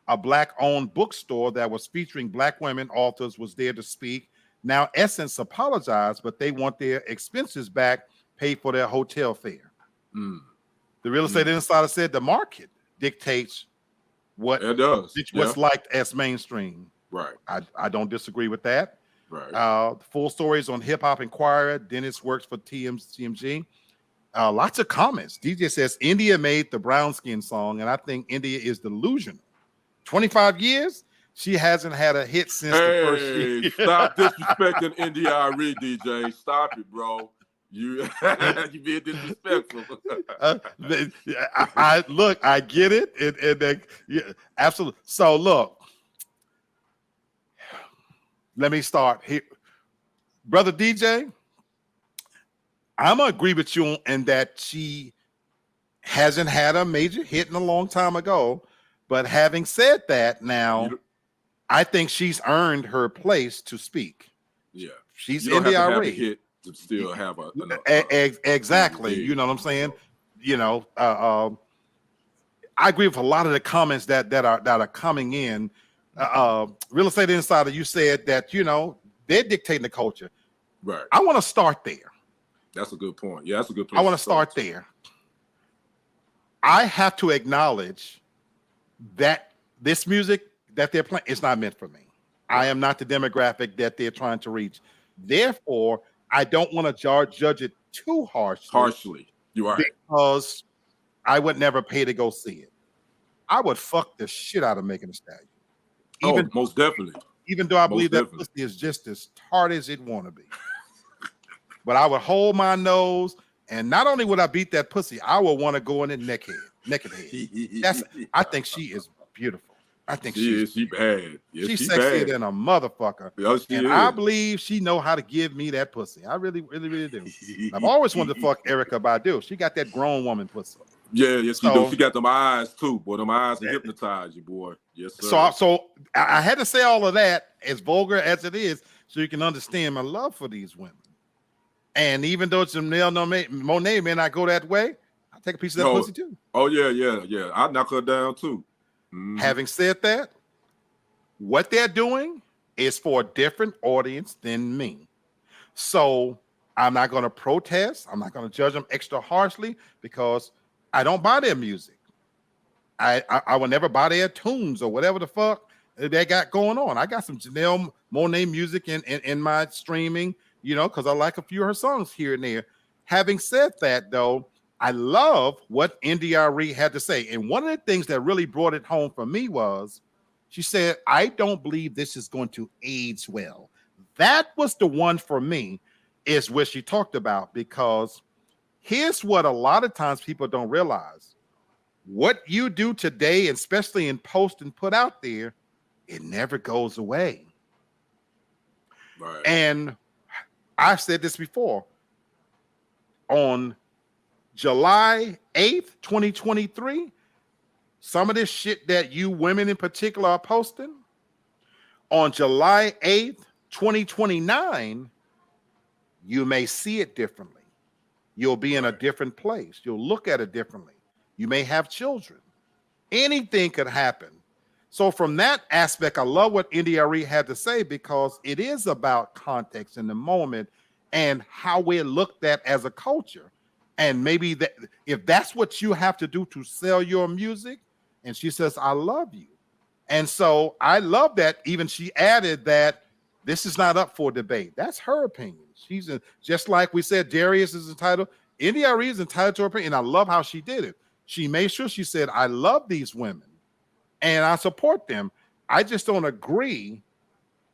a Black-owned bookstore that was featuring Black women authors, was there to speak. Now Essence apologized, but they want their expenses back, paid for their hotel fare. The real estate insider said the market dictates what it does. What's liked as mainstream. Right. I don't disagree with that. Right. Full stories on Hip Hop Inquirer. Dennis works for TMG. Lots of comments. DJ says India made the brown skin song, and I think India is delusional. 25 years, she hasn't had a hit since the first year. Stop disrespecting NDRE, DJ. Stop it, bro. You being disrespectful. I look, I get it. Yeah, absolutely. So look, let me start here. Brother DJ, I'm gonna agree with you in that she hasn't had a major hit in a long time ago. But having said that, now I think she's earned her place to speak. Yeah, she's you don't have to have a NDRE. hit to still have exactly. You know what I'm saying? You know, I agree with a lot of the comments that are coming in. Real Estate Insider, you said that, you know, they're dictating the culture. Right. I want to start there. That's a good point. Yeah, that's a good place. I want to start there. I have to acknowledge that this music that they're playing is not meant for me. I am not the demographic that they're trying to reach. Therefore, I don't want to judge it too harshly. You are, because I would never pay to go see it. I would fuck the shit out of Megan Thee Stallion. Most definitely. Even though I believe that pussy is just as tart as it want to be. But I would hold my nose, and not only would I beat that pussy, I would want to go in it naked head. I think she is beautiful. I think she's bad. Yeah, she's sexier than a motherfucker. Yes, and I believe she know how to give me that pussy. I really do. I've always wanted to fuck Erykah Badu. She got that grown woman pussy. Yeah, yes, she do. She got them eyes too, boy. Them eyes will hypnotize you, boy. Yes, sir. So I had to say all of that, as vulgar as it is, so you can understand my love for these women. And even though Janelle Monáe may not go that way, I'll take a piece of that pussy too. Oh yeah. I'll knock her down too. Having said that, what they're doing is for a different audience than me. So I'm not going to protest. I'm not going to judge them extra harshly because I don't buy their music. I will never buy their tunes or whatever the fuck they got going on. I got some Janelle Monáe music in my streaming, you know, because I like a few of her songs here and there. Having said that, though, I love what NDRE had to say. And one of the things that really brought it home for me was she said, I don't believe this is going to age well. That was the one for me, is what she talked about, because here's what a lot of times people don't realize. what you do today, especially in post and put out there, it never goes away. Right. And I've said this before. On July 8th, 2023, some of this shit that you women in particular are posting, on July 8th, 2029, you may see it differently. You'll be in a different place. You'll look at it differently. You may have children. Anything could happen. So from that aspect, I love what NDRE had to say, because it is about context in the moment and how we're looked at as a culture. And maybe that if that's what you have to do to sell your music, and she says, I love you. And so I love that even she added that this is not up for debate. That's her opinion. She's just like we said, Darius is entitled, NDRE is entitled to her opinion. And I love how she did it. She made sure she said, I love these women and I support them. I just don't agree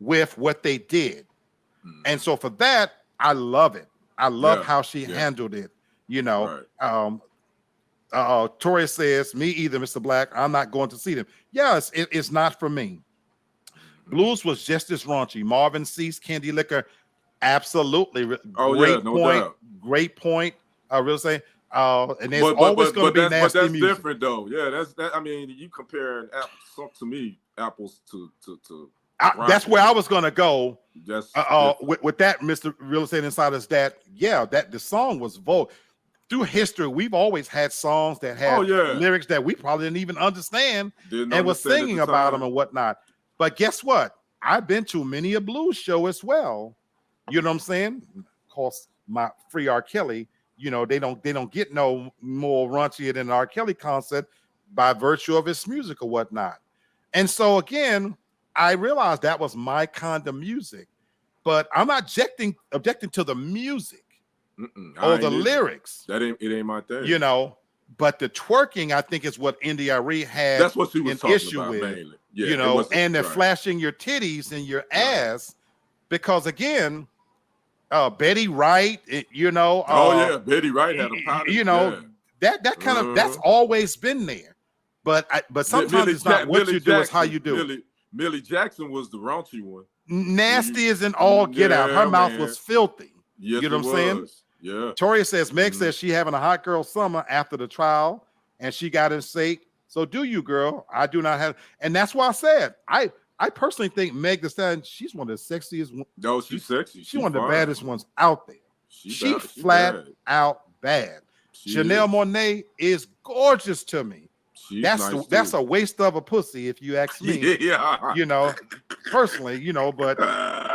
with what they did. And so for that, I love it. I love how she handled it. You know, Tori says, me either, Mr. Black. I'm not going to see them. Yes, it's not for me. Blues was just as raunchy. Marvin Cease, Candy Liquor, absolutely. Great point. Doubt. Great point. I will say. And there's always going to be nasty but that's music. different, though. Yeah, that's that. I mean, you comparing to me apples to that's where I was going to go. Just with that, Mr. Real Estate Insider, is that that the song was vogue. Through history, we've always had songs that had lyrics that we probably didn't even understand and was singing about them and whatnot. But guess what? I've been to many a blues show as well. You know what I'm saying? Of course, my free R. Kelly, you know, they don't get no more raunchier than an R. Kelly concert by virtue of his music or whatnot. And so again, I realized that was my kind of music, but I'm not objecting to the music. Or the lyrics. It ain't my thing. You know, but the twerking, I think, is what NDRE had That's what she was an issue about, with. mainly. Yeah, you know, and the flashing your titties and your ass, because again, Betty Wright, you know. Betty Wright had a powder. You know, that kind of that's always been there. But sometimes it's not what you do, it's how you do it. Millie Jackson was the raunchy one. Nasty as in all get out. Her mouth was filthy. Yes, you know what I'm saying? Yeah. Toria says, Meg says she having a hot girl summer after the trial, and she got in sake. So do you, girl? I do not have, and that's why I said I personally think Meg Thee Stallion, she's one of the sexiest. No, she's sexy. She's one of the baddest ones out there. She flat out bad. Chanel Monáe is gorgeous to me. That's a waste of a pussy, if you ask me. Yeah. You know, personally, you know, but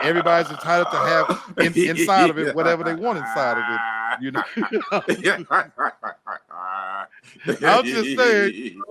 everybody's entitled to have inside of it whatever they want inside of it. You know, I'm just saying.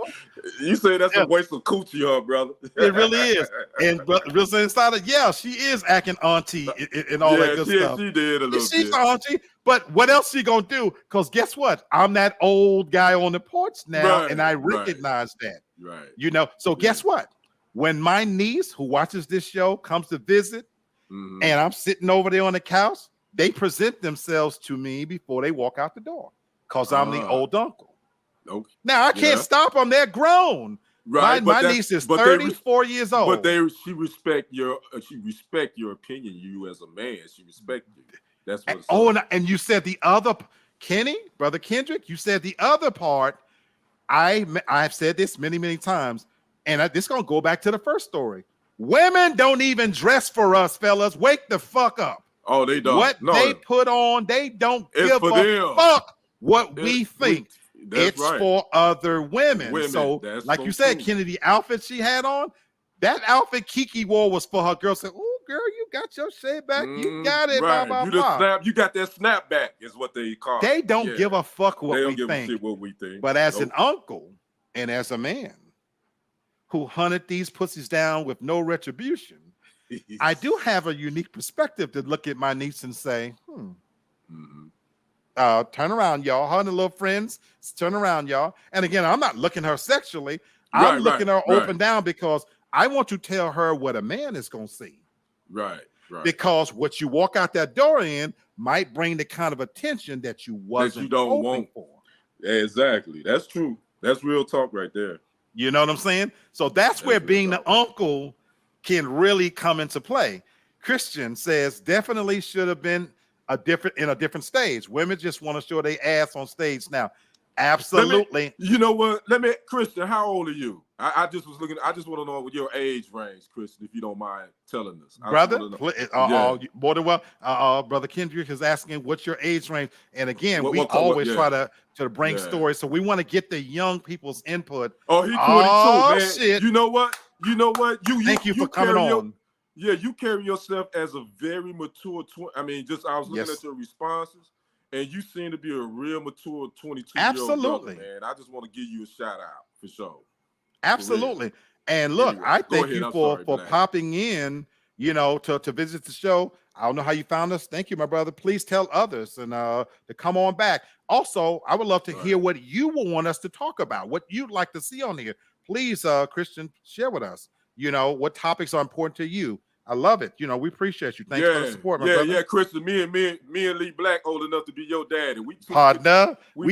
You say that's a waste of coochie, huh, brother? It really is. And Real Estate Insider, she is acting auntie and all that good stuff. She did a little She's bit. auntie, but what else she gonna do? Because guess what? I'm that old guy on the porch now, and I recognize that. Right. You know, so guess what? When my niece, who watches this show, comes to visit, and I'm sitting over there on the couch, they present themselves to me before they walk out the door, because I'm the old uncle. Okay. Now I can't stop them; they're grown. Right, my niece is 34 years old. But she respect your opinion. You as a man, she respect you. That's what. And you said the other, brother Kendrick. You said the other part. I've said this many times, and this is gonna go back to the first story. Women don't even dress for us, fellas. Wake the fuck up. Oh, they don't. What they put on, they don't give a fuck what we think. It's for other women. So, like you said, Kenny, the outfit she had on, that outfit Kiki wore was for her girl. Said, "Oh, girl, you got your shade back. You got it." Right. Blah, blah, blah. You got that snapback, is what they call it. They don't give a fuck what we think. They don't give a shit what we think. But as an uncle and as a man who hunted these pussies down with no retribution, I do have a unique perspective to look at my niece and say, turn around, y'all. Her and the little friends, turn around, y'all. And again, I'm not looking her sexually. I'm looking her open down because I want to tell her what a man is going to see. Right. Because what you walk out that door in might bring the kind of attention that you wasn't hoping for. Exactly. That's true. That's real talk right there. You know what I'm saying? So that's where being the uncle can really come into play. Christian says definitely should have been a different stage. Women just want to show their ass on stage now. Absolutely. You know what? Christian, how old are you? I just was looking. I just want to know what your age range, Christian, if you don't mind telling us. Brother, more than well, Brother Kendrick is asking what's your age range. And again, we always try to bring stories. So we want to get the young people's input. Oh, he's 22, man. Shit. You know what? Thank you for coming on. You carry yourself as a very mature. I was looking at your responses. And you seem to be a real mature 22-year-old brother, man. I just want to give you a shout out for sure. Absolutely. And look, anyway, I thank you for popping in, to visit the show. I don't know how you found us. Thank you, my brother. Please tell others and to come on back. Also, I would love to hear what you will want us to talk about, what you'd like to see on here. Please, Christian, share with us, what topics are important to you. I love it. We appreciate you. Thanks for the support, my brother. Yeah, Christian. Me and Lee Black old enough to be your daddy. We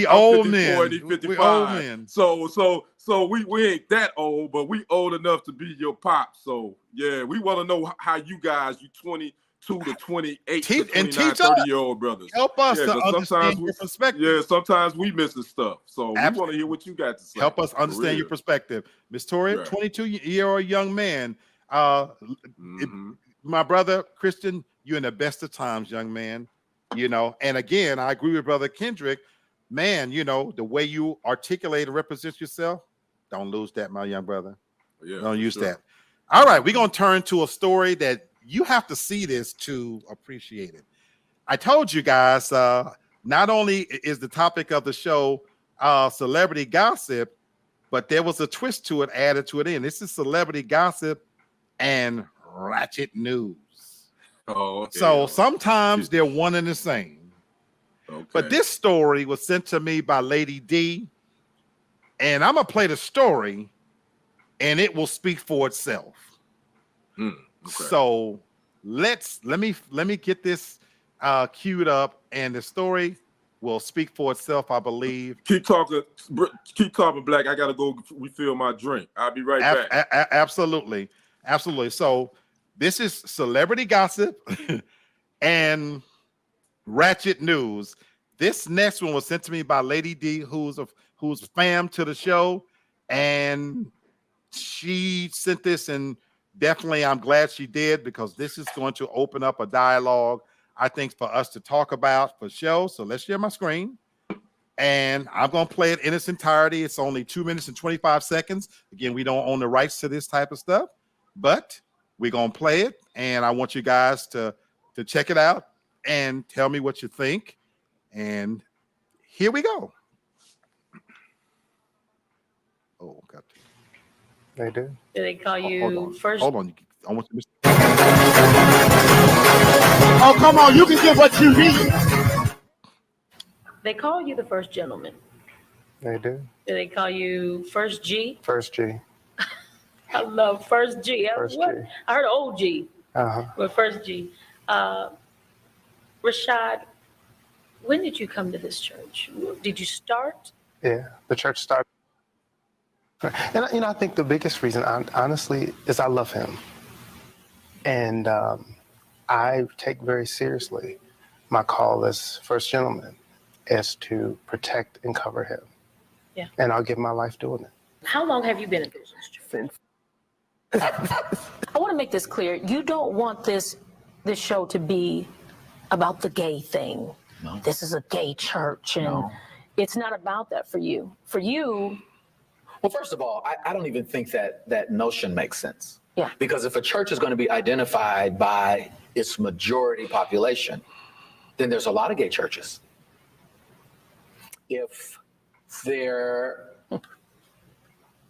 old men. 55. We old men. So we ain't that old, but we old enough to be your pop. So yeah, we want to know how you guys, you 22 to 28 to 29, 30-year-old brothers. Help us to understand your perspective. Yeah, sometimes we missing stuff. So we want to hear what you got to say. Help us understand your perspective. Miss Tori, 22-year-old young man. My brother Christian, you're in the best of times, young man. And again, I agree with Brother Kendrick. Man, the way you articulate and represent yourself, don't lose that, my young brother. Don't use that. All right, we're gonna turn to a story that you have to see this to appreciate it. I told you guys, not only is the topic of the show celebrity gossip, but there was a twist to it, added to it in. This is celebrity gossip and Ratchet news. Oh, okay. So sometimes they're one and the same. Okay. But this story was sent to me by Lady D, and I'm gonna play the story, and it will speak for itself. Okay. So let me get this queued up, and the story will speak for itself, I believe. Keep talking, Black. I gotta go refill my drink. I'll be right back. Absolutely. So this is celebrity gossip and Ratchet news. This next one was sent to me by Lady D, who's fam to the show, and she sent this, and definitely I'm glad she did, because this is going to open up a dialogue, I think, for us to talk about for show. So let's share my screen. And I'm going to play it in its entirety. It's only 2 minutes and 25 seconds. Again, we don't own the rights to this type of stuff, but we're going to play it. And I want you guys to check it out and tell me what you think. And here we go. Oh, God. They do. Do they call you first? Hold on. I want you to... Oh, come on. You can get what you need. They call you the first gentleman. They do. Do they call you first G? First G. I love first G. First G. I heard old G. But first G. Rashad, when did you come to this church? Did you start? Yeah, the church started. And I think the biggest reason, honestly, is I love him. And I take very seriously my call as first gentleman, is to protect and cover him. Yeah. And I'll give my life doing it. How long have you been in business? I want to make this clear. You don't want this show to be about the gay thing. No. This is a gay church, and it's not about that for you. For you... Well, first of all, I don't even think that notion makes sense. Yeah. Because if a church is going to be identified by its majority population, then there's a lot of gay churches. If there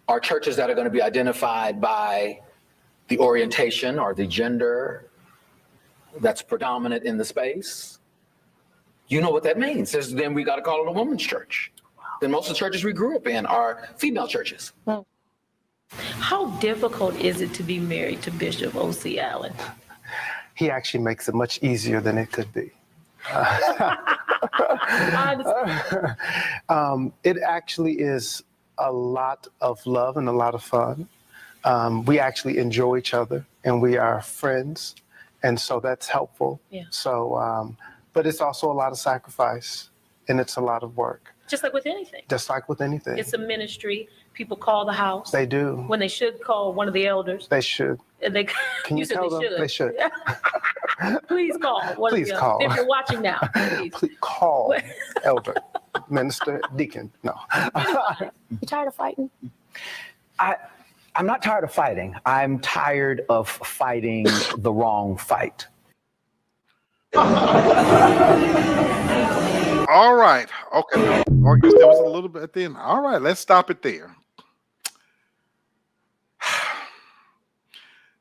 are churches that are going to be identified by the orientation or the gender that's predominant in the space, you know what that means. Then we got to call it a woman's church. Then most of the churches we grew up in are female churches. How difficult is it to be married to Bishop O.C. Allen? He actually makes it much easier than it could be. It actually is a lot of love and a lot of fun. We actually enjoy each other and we are friends. And so that's helpful. Yeah. So, but it's also a lot of sacrifice and it's a lot of work. Just like with anything. Just like with anything. It's a ministry. People call the house. They do. When they should call one of the elders. They should. And they, Can you said tell them? They should. Please call. Please call. If you're watching now, please. Please call elder, minister, deacon. No. You tired of fighting? I'm not tired of fighting. I'm tired of fighting the wrong fight. All right. Okay. I guess there was a little bit then. All right. Let's stop it there.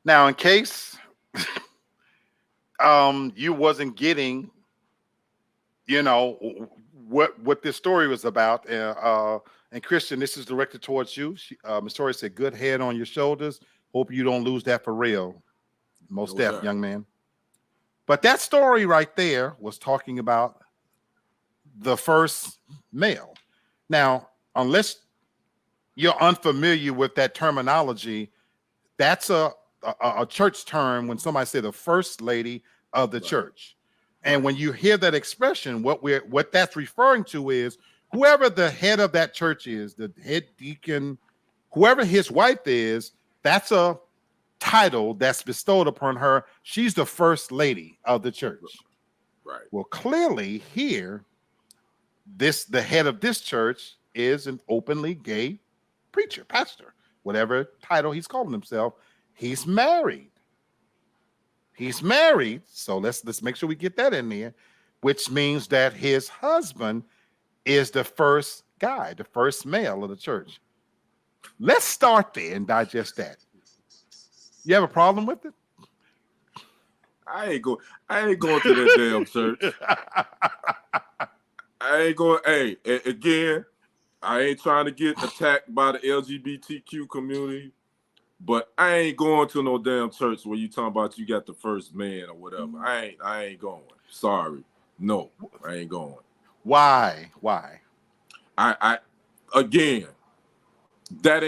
Now, in case you wasn't getting, what this story was about, and Christian, this is directed towards you. Ms. Tori said, "Good head on your shoulders. Hope you don't lose that for real." Most deaf, young man. But that story right there was talking about the first male. Now, unless you're unfamiliar with that terminology, that's a church term when somebody say the first lady of the church. And when you hear that expression, what that's referring to is whoever the head of that church is, the head deacon, whoever his wife is, that's a title that's bestowed upon her. She's the first lady of the church. Right. Well, clearly here, the head of this church is an openly gay preacher, pastor, whatever title he's calling himself. He's married. He's married. So let's make sure we get that in there, which means that his husband is the first guy, the first male of the church. Let's start there and digest that. You have a problem with it? I ain't going to that damn church. I ain't going. Hey, again, I ain't trying to get attacked by the LGBTQ community, but I ain't going to no damn church where you talking about you got the first man or whatever. I ain't going. Sorry, no, I ain't going. Why? I again, that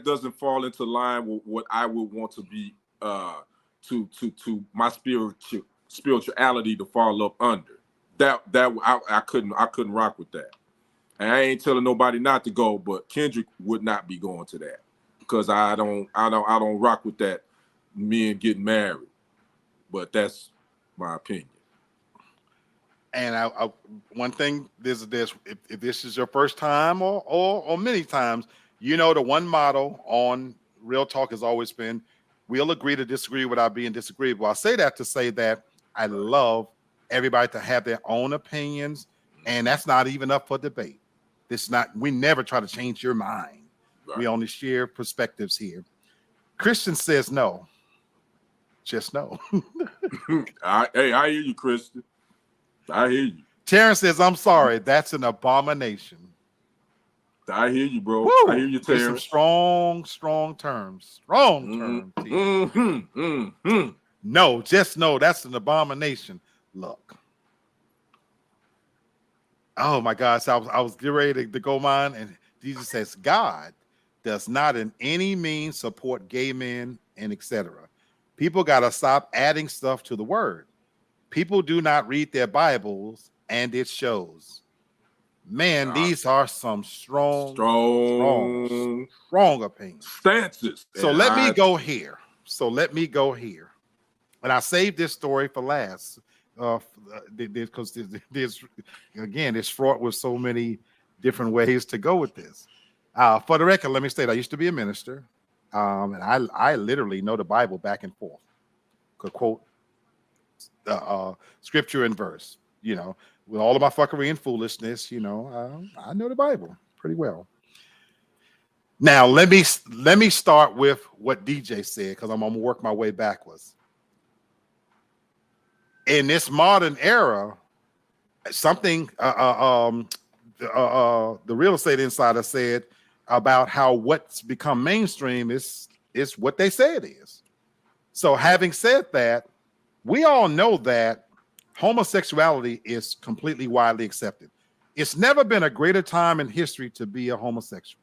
doesn't fall into line with what I would want to be to my spirituality to fall up under. I couldn't rock with that. And I ain't telling nobody not to go, but Kendrick would not be going to that because I don't rock with that men getting married. But that's my opinion. And one thing, if this is your first time or many times, the one motto on Real Talk has always been, we'll agree to disagree without being disagreeable. I say that to say that I love everybody to have their own opinions, and that's not even up for debate. We never try to change your mind. Right. We only share perspectives here. Christian says no. Just no. I hear you, Christian. I hear you. Terrence says, "I'm sorry, that's an abomination." I hear you, bro. Woo! I hear you, Terrence. Some strong terms. Strong terms. No, just no. That's an abomination. Look. Oh my gosh, I was getting ready to go mine, and Jesus says, "God does not in any means support gay men and etc." People gotta stop adding stuff to the word. People do not read their Bibles, and it shows. Man, these are some strong opinions. Stances. So let me go here. And I saved this story for last. Because it's fraught with so many different ways to go with this. For the record, let me state I used to be a minister. And I literally know the Bible back and forth. Could quote scripture and verse, with all of my fuckery and foolishness, I know the Bible pretty well. Now let me start with what DJ said, because I'm gonna work my way backwards. In this modern era, something the real estate insider said about how what's become mainstream is what they say it is. So having said that, we all know that homosexuality is completely widely accepted. It's never been a greater time in history to be a homosexual.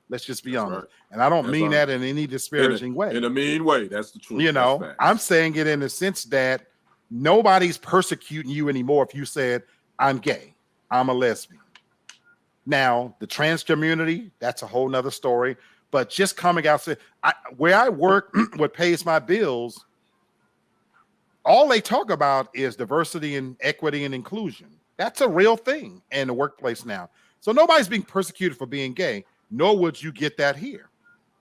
Let's just be honest. Right. And I don't That's mean right. that in any disparaging way. In a mean way. That's the truth. You know, That's facts. I'm saying it in the sense that nobody's persecuting you anymore if you said, I'm gay, I'm a lesbian. Now, the trans community, that's a whole nother story. But just coming out, saying, where I work, what pays my bills, all they talk about is diversity and equity and inclusion. That's a real thing in the workplace now. So nobody's being persecuted for being gay, nor would you get that here.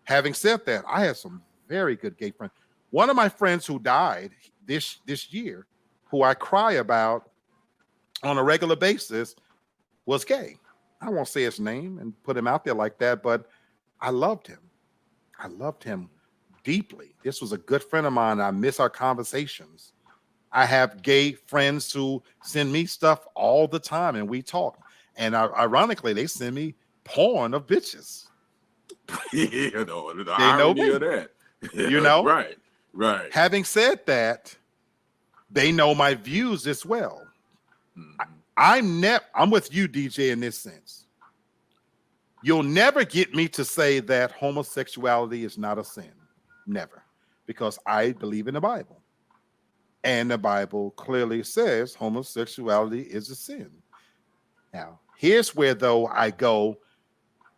Having said that, I have some very good gay friends. One of my friends who died this year, who I cry about on a regular basis, was gay. I won't say his name and put him out there like that, but I loved him. I loved him deeply. This was a good friend of mine. I miss our conversations. I have gay friends who send me stuff all the time and we talk. And ironically, they send me porn of bitches. You know, the they know irony me. of that. You know? Right. Having said that, they know my views as well. I'm with you, DJ, in this sense. You'll never get me to say that homosexuality is not a sin. Never. Because I believe in the Bible. And the Bible clearly says homosexuality is a sin. Now, here's where, though, I go,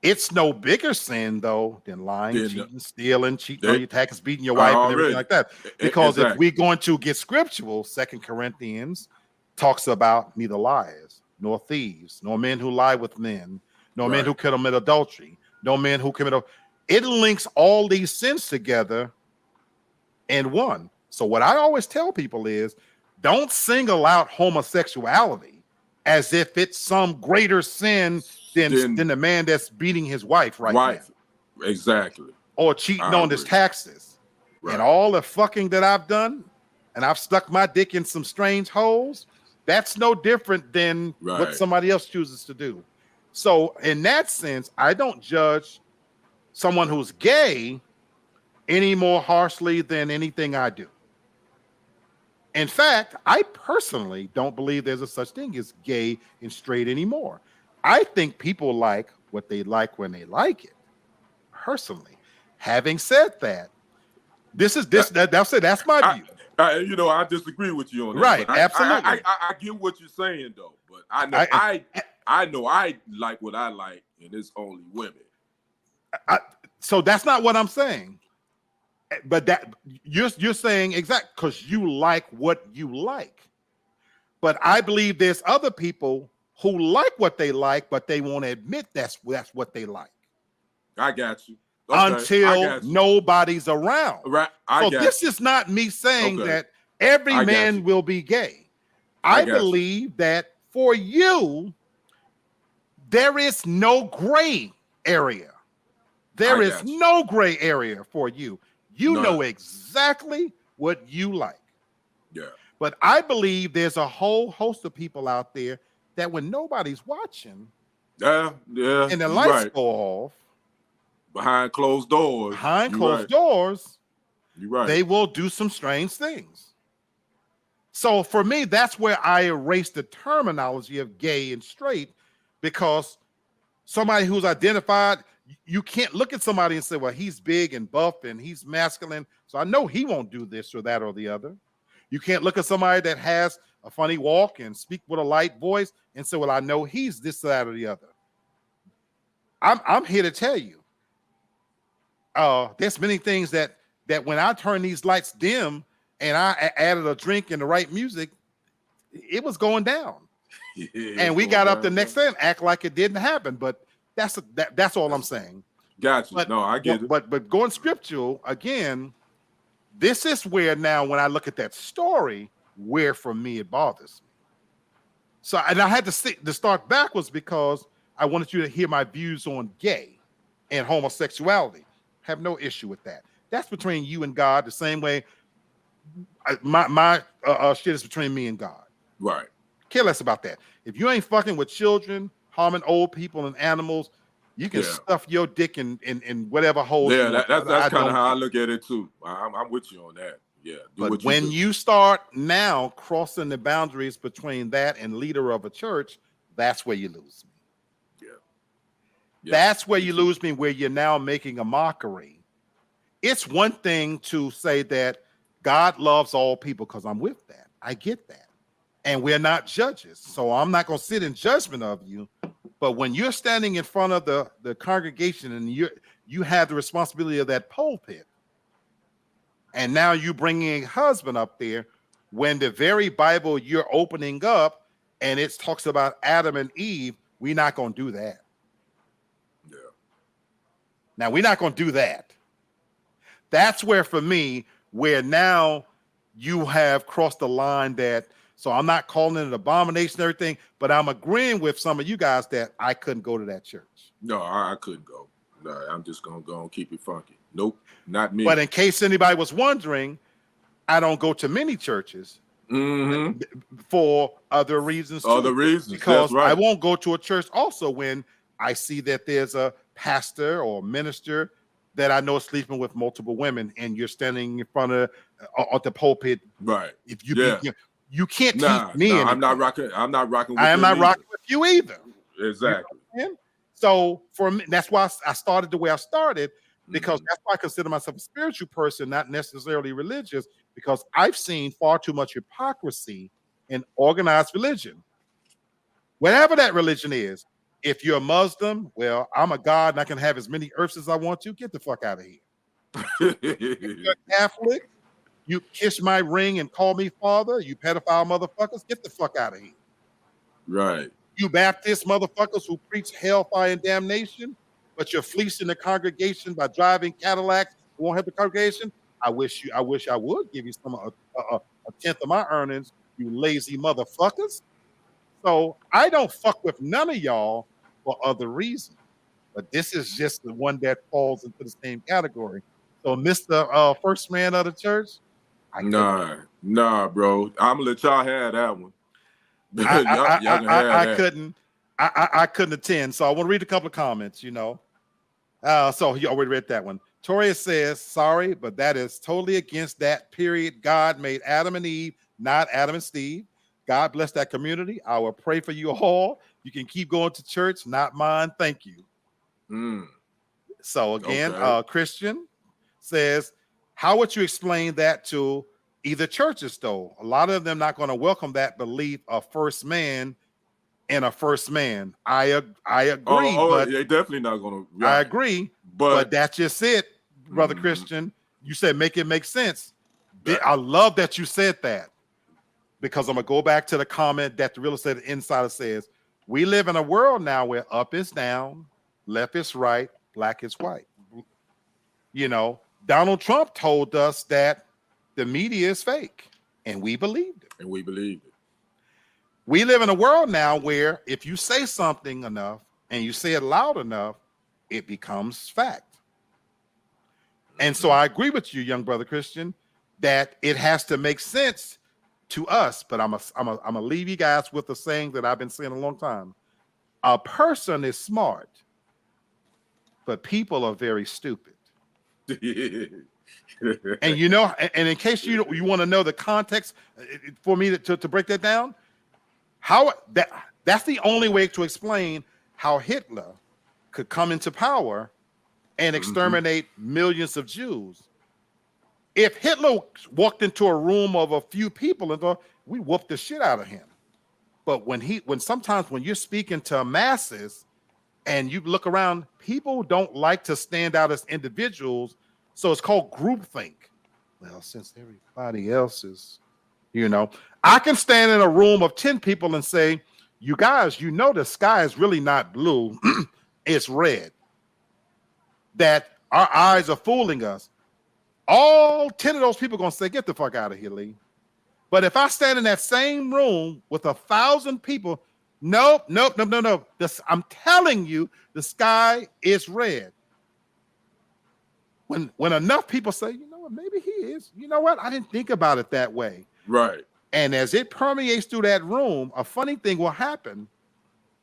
it's no bigger sin, though, than lying, cheating, stealing, cheating on your taxes, beating your wife, and everything like that. Because if we're going to get scriptural, 2 Corinthians talks about neither liars, nor thieves, nor men who lie with men, nor men who commit adultery, no men who commit. It links all these sins together in one. So what I always tell people is, don't single out homosexuality as if it's some greater sin than the man that's beating his wife now. Exactly. Or cheating on his taxes. And all the fucking that I've done, and I've stuck my dick in some strange holes, that's no different than what somebody else chooses to do. So in that sense, I don't judge someone who's gay any more harshly than anything I do. In fact, I personally don't believe there's a such thing as gay and straight anymore. I think people like what they like when they like it. Personally, having said that, that's my view. I disagree with you on that. Right, absolutely. I get what you're saying though, but I know I like what I like, and it's only women. So that's not what I'm saying. But that you're saying exact because you like what you like. But I believe there's other people who like what they like, but they won't admit that's what they like. I got you. Okay, until nobody's around. Right. So this is not me saying that every man will be gay. I believe that for you, there is no gray area. There is no gray area for you. You know exactly what you like. Yeah. But I believe there's a whole host of people out there that when nobody's watching, and the lights go off, behind closed doors, they will do some strange things. So for me, that's where I erase the terminology of gay and straight, because somebody who's identified, you can't look at somebody and say, well, he's big and buff and he's masculine, so I know he won't do this or that or the other. You can't look at somebody that has a funny walk and speak with a light voice and say, well, I know he's this, that, or the other. I'm here to tell you, there's many things that when I turn these lights dim and I added a drink and the right music, it was going down. And we got up the next day and act like it didn't happen. But that's all I'm saying. Gotcha. But, no, I get it. But going scriptural, again, this is where now when I look at that story, where for me it bothers me. So, and I had to start backwards because I wanted you to hear my views on gay and homosexuality. Have no issue with that. That's between you and God, the same way my shit is between me and God. Right. Care less about that. If you ain't fucking with children, harming old people and animals, you can stuff your dick in whatever hole. Yeah, that's kind of how I look at it too. I'm with you on that. Yeah. But when you start now crossing the boundaries between that and leader of a church, that's where you lose me. Yeah. That's where you lose me, where you're now making a mockery. It's one thing to say that God loves all people, because I'm with that. I get that. And we're not judges. So I'm not going to sit in judgment of you. But when you're standing in front of the congregation and you have the responsibility of that pulpit, and now you bringing a husband up there, when the very Bible you're opening up and it talks about Adam and Eve, we're not going to do that. Yeah. Now, we're not going to do that. That's where, for me, where now you have crossed the line that, so I'm not calling it an abomination and everything, but I'm agreeing with some of you guys that I couldn't go to that church. No, I couldn't go. No, I'm just going to go and keep it funky. Nope, not me. But in case anybody was wondering, I don't go to many churches for other reasons. Other reasons, because that's right. I won't go to a church also when I see that there's a pastor or minister that I know is sleeping with multiple women, and you're standing in front of the pulpit. Right. If you can't teach me. I'm not rocking. I'm not rocking with I am them not rocking with you either. Exactly. You know, so for me, that's why I started the way I started, because that's why I consider myself a spiritual person, not necessarily religious, because I've seen far too much hypocrisy in organized religion. Whatever that religion is, if you're a Muslim, well, I'm a God and I can have as many earths as I want to. Get the fuck out of here. If you're a Catholic, you kiss my ring and call me father. You pedophile motherfuckers, get the fuck out of here. Right. You Baptist motherfuckers who preach hellfire and damnation, but you're fleecing the congregation by driving Cadillacs who won't help the congregation. I wish I would give you a tenth of my earnings, you lazy motherfuckers. So I don't fuck with none of y'all for other reasons. But this is just the one that falls into the same category. So Mr. First man of the church, Nah, bro. I'm gonna let y'all have that one. I couldn't attend. So I want to read a couple of comments, you know. So you already read that one. Toria says, sorry, but that is totally against that period. God made Adam and Eve, not Adam and Steve. God bless that community. I will pray for you all. You can keep going to church, not mine. Thank you. So again, Christian says, how would you explain that to either churches, though? A lot of them not going to welcome that belief of first man and a first man. I agree. But they definitely not going to. I agree, but that's just it, brother Christian. You said make it make sense. I love that you said that, because I'm going to go back to the comment that the Real Estate Insider says. We live in a world now where up is down, left is right, black is white. You know, Donald Trump told us that the media is fake, and we believed it. We live in a world now where if you say something enough and you say it loud enough, it becomes fact. And so I agree with you, young brother Christian, that it has to make sense to us. But I'm gonna leave you guys with a saying that I've been saying a long time. A person is smart, but people are very stupid. And you know, and in case you want to know the context for me to break that down, that's the only way to explain how Hitler could come into power and exterminate millions of Jews. If Hitler walked into a room of a few people and thought, we whooped the shit out of him. But sometimes when you're speaking to masses and you look around, people don't like to stand out as individuals. So it's called groupthink. Well, since everybody else is, you know, I can stand in a room of 10 people and say, you guys, you know, the sky is really not blue. It's red. That our eyes are fooling us. All 10 of those people are going to say, get the fuck out of here, Lee. But if I stand in that same room with 1,000 people, nope. I'm telling you, the sky is red. When enough people say, you know what, maybe he is. You know what? I didn't think about it that way. Right. And as it permeates through that room, a funny thing will happen.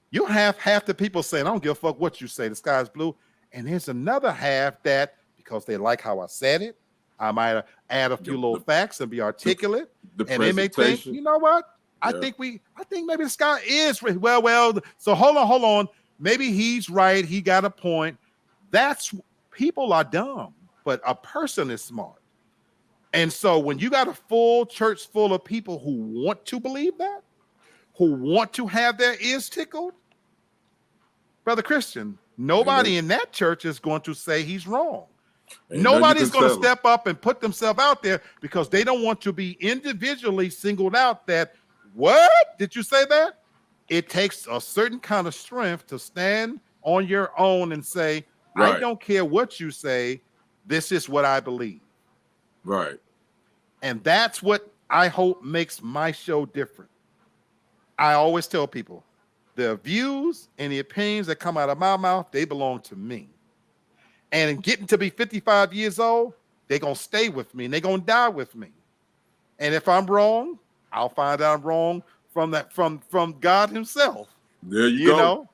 You'll have half the people saying, I don't give a fuck what you say, the sky is blue. And there's another half that, because they like how I said it, I might add a few little facts and be articulate. And they may think, you know what? I think maybe this guy is well. So hold on. Maybe he's right. He got a point. People are dumb, but a person is smart. And so when you got a full church full of people who want to believe that, who want to have their ears tickled, Brother Christian, nobody in that church is going to say he's wrong. Nobody's going to step up and put themselves out there because they don't want to be individually singled out that, what? Did you say that? It takes a certain kind of strength to stand on your own and say, I don't care what you say. This is what I believe. Right. And that's what I hope makes my show different. I always tell people, the views and the opinions that come out of my mouth, they belong to me. And in getting to be 55 years old, they're going to stay with me and they're going to die with me. And if I'm wrong, I'll find out I'm wrong from God himself. There you go. Know?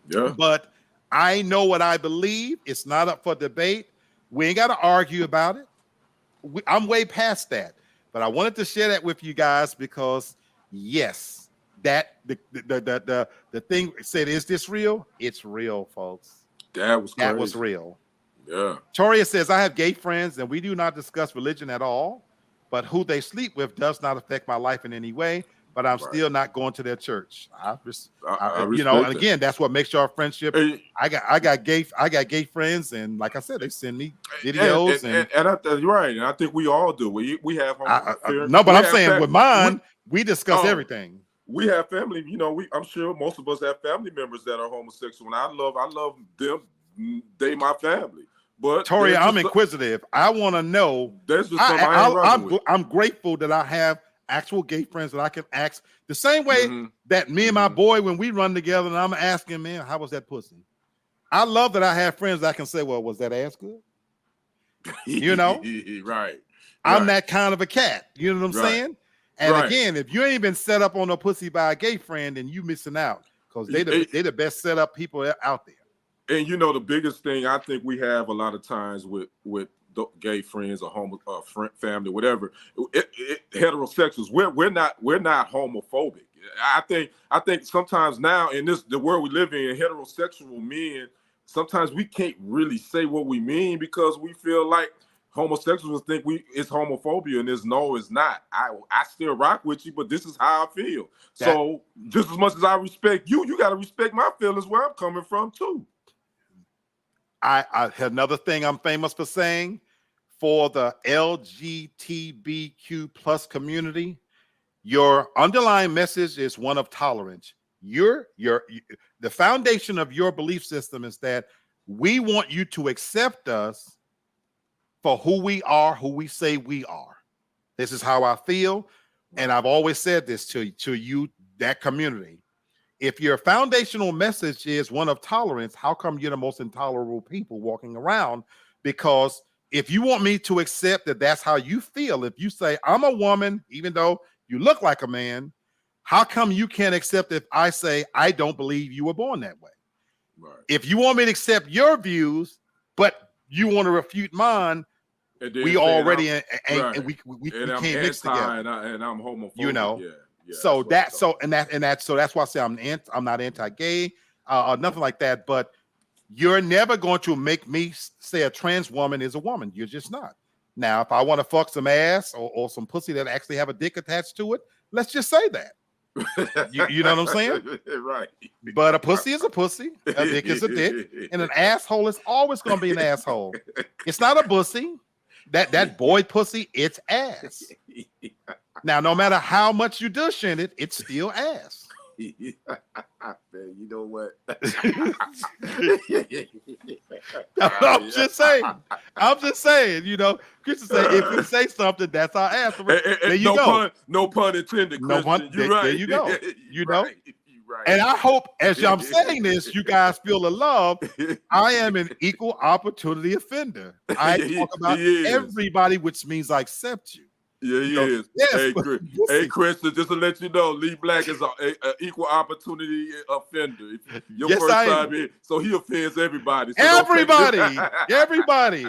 Yeah. But I know what I believe. It's not up for debate. We ain't got to argue about it. I'm way past that. But I wanted to share that with you guys because, yes, that the thing said, is this real? It's real, folks. That was crazy. That was real. Yeah. Toria says, I have gay friends and we do not discuss religion at all, but who they sleep with does not affect my life in any way, but I'm still not going to their church. I you know, and again, that's what makes our friendship. I got gay friends, and like I said, they send me videos and right. And I think we all do. We have no, but I'm saying with mine, we discuss everything. We have family, you know, I'm sure most of us have family members that are homosexual, and I love them. They my family. But Tori, I'm inquisitive. I want to know. There's just something I'm grateful that I have actual gay friends that I can ask the same way that me and my boy, when we run together and I'm asking, man, how was that pussy? I love that I have friends that I can say, well, was that ass good? You know? Right. I'm that kind of a cat. You know what I'm saying? And again, if you ain't been set up on a pussy by a gay friend, then you missing out because they the best set up people out there. And you know, the biggest thing I think we have a lot of times with gay friends or family, whatever, heterosexuals, we're not homophobic. I think sometimes now in the world we live in, heterosexual men, sometimes we can't really say what we mean because we feel like homosexuals think it's homophobia, and it's not. I still rock with you, but this is how I feel. So just as much as I respect you, you got to respect my feelings where I'm coming from too. I another thing I'm famous for saying, for the LGBTQ plus community, your underlying message is one of tolerance. The foundation of your belief system is that we want you to accept us for who we are, who we say we are. This is how I feel. And I've always said this to you, that community. If your foundational message is one of tolerance, how come you're the most intolerable people walking around? Because if you want me to accept that that's how you feel, if you say, I'm a woman, even though you look like a man, how come you can't accept if I say, I don't believe you were born that way? Right. If you want me to accept your views, but you want to refute mine, we already we can't mix together. And I'm homophobic. You know. Yeah, so that's why I say I'm not anti-gay, nothing like that. But you're never going to make me say a trans woman is a woman. You're just not. Now, if I want to fuck some ass or some pussy that actually have a dick attached to it, let's just say that. You know what I'm saying? Right. But a pussy is a pussy. A dick is a dick, and an asshole is always going to be an asshole. It's not a pussy. That boy pussy, it's ass. Now, no matter how much you dish in it, it's still ass. Man, you know what? I'm just saying, you know, Christian say, if you say something, that's our ass. There you go. No pun intended, Christian. There you go. You know? Right. And I hope, as I'm saying this, you guys feel the love. I am an equal opportunity offender. I talk about everybody, which means I accept you. Yeah, he So, is. yes, Hey, but hey, Christian, just to let you know, Lee Black is a equal opportunity offender. Your yes, first I am. time here, so he offends everybody. So Everybody, everybody.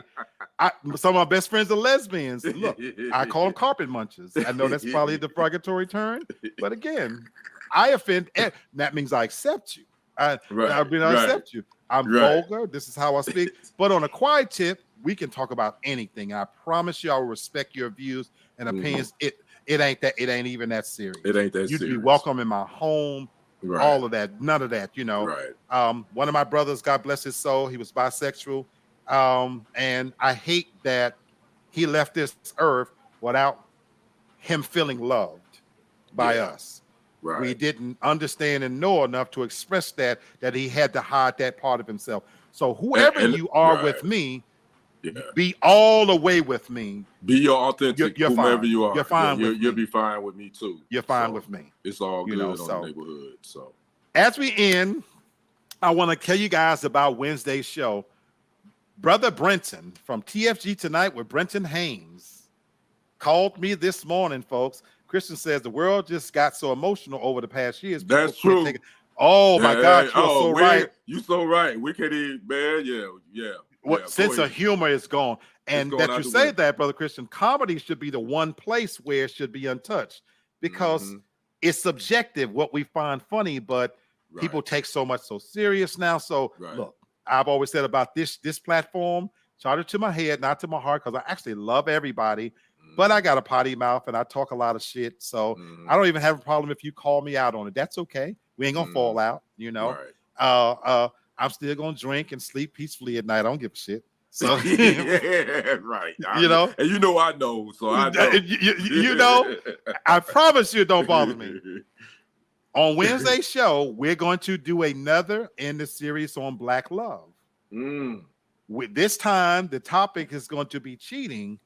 Some of my best friends are lesbians. Look, I call them carpet munchers. I know that's probably a derogatory term, but again, I offend. That means I accept you. I accept you. I'm vulgar. This is how I speak. But on a quiet tip, we can talk about anything. I promise you, I will respect your views and opinions. It ain't that. It ain't even that serious. It ain't that You'd serious. be welcome in my home. All of that. None of that. You know. One of my brothers, God bless his soul, he was bisexual. And I hate that he left this earth without him feeling loved by us. We didn't understand and know enough to express that he had to hide that part of himself. So whoever you are with me, be all the way with me. Be your authentic, you're whomever fine. you are. You're fine with you'll me. be fine with me too. You're fine with me. It's all good on the neighborhood. So as we end, I want to tell you guys about Wednesday's show. Brother Brenton from TFG Tonight with Brenton Haynes called me this morning, folks. Christian says the world just got so emotional over the past years. That's true. Oh my God, you're so right. You so right. We can't even, man. Yeah. What sense of humor is gone, and that you say that, Brother Christian, comedy should be the one place where it should be untouched because it's subjective what we find funny, but people take so much so serious now. So look, I've always said about this platform, shout it to my head, not to my heart, because I actually love everybody. But I got a potty mouth and I talk a lot of shit. So I don't even have a problem if you call me out on it. That's okay. We ain't gonna fall out, you know. I'm still gonna drink and sleep peacefully at night. I don't give a shit. So right. You know, and you know I know. So I know. You know, I promise you it don't bother me. On Wednesday's show, we're going to do another in the series on Black love. With this time, the topic is going to be cheating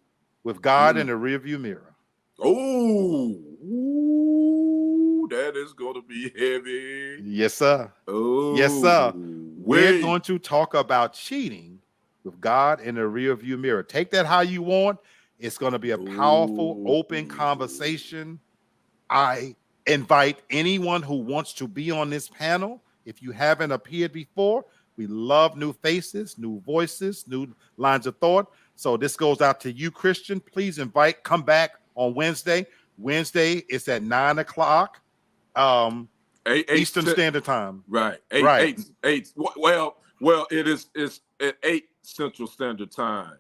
with God in the rearview mirror. Oh, that is going to be heavy. Yes, sir. Oh, yes, sir. We're going to talk about cheating with God in the rearview mirror. Take that how you want. It's going to be a powerful, open conversation. I invite anyone who wants to be on this panel. If you haven't appeared before, we love new faces, new voices, new lines of thought. So this goes out to you, Christian. Please come back on Wednesday. Wednesday is at 9 o'clock Eastern Standard Time. Right. 8. Well, it's at 8 Central Standard Time.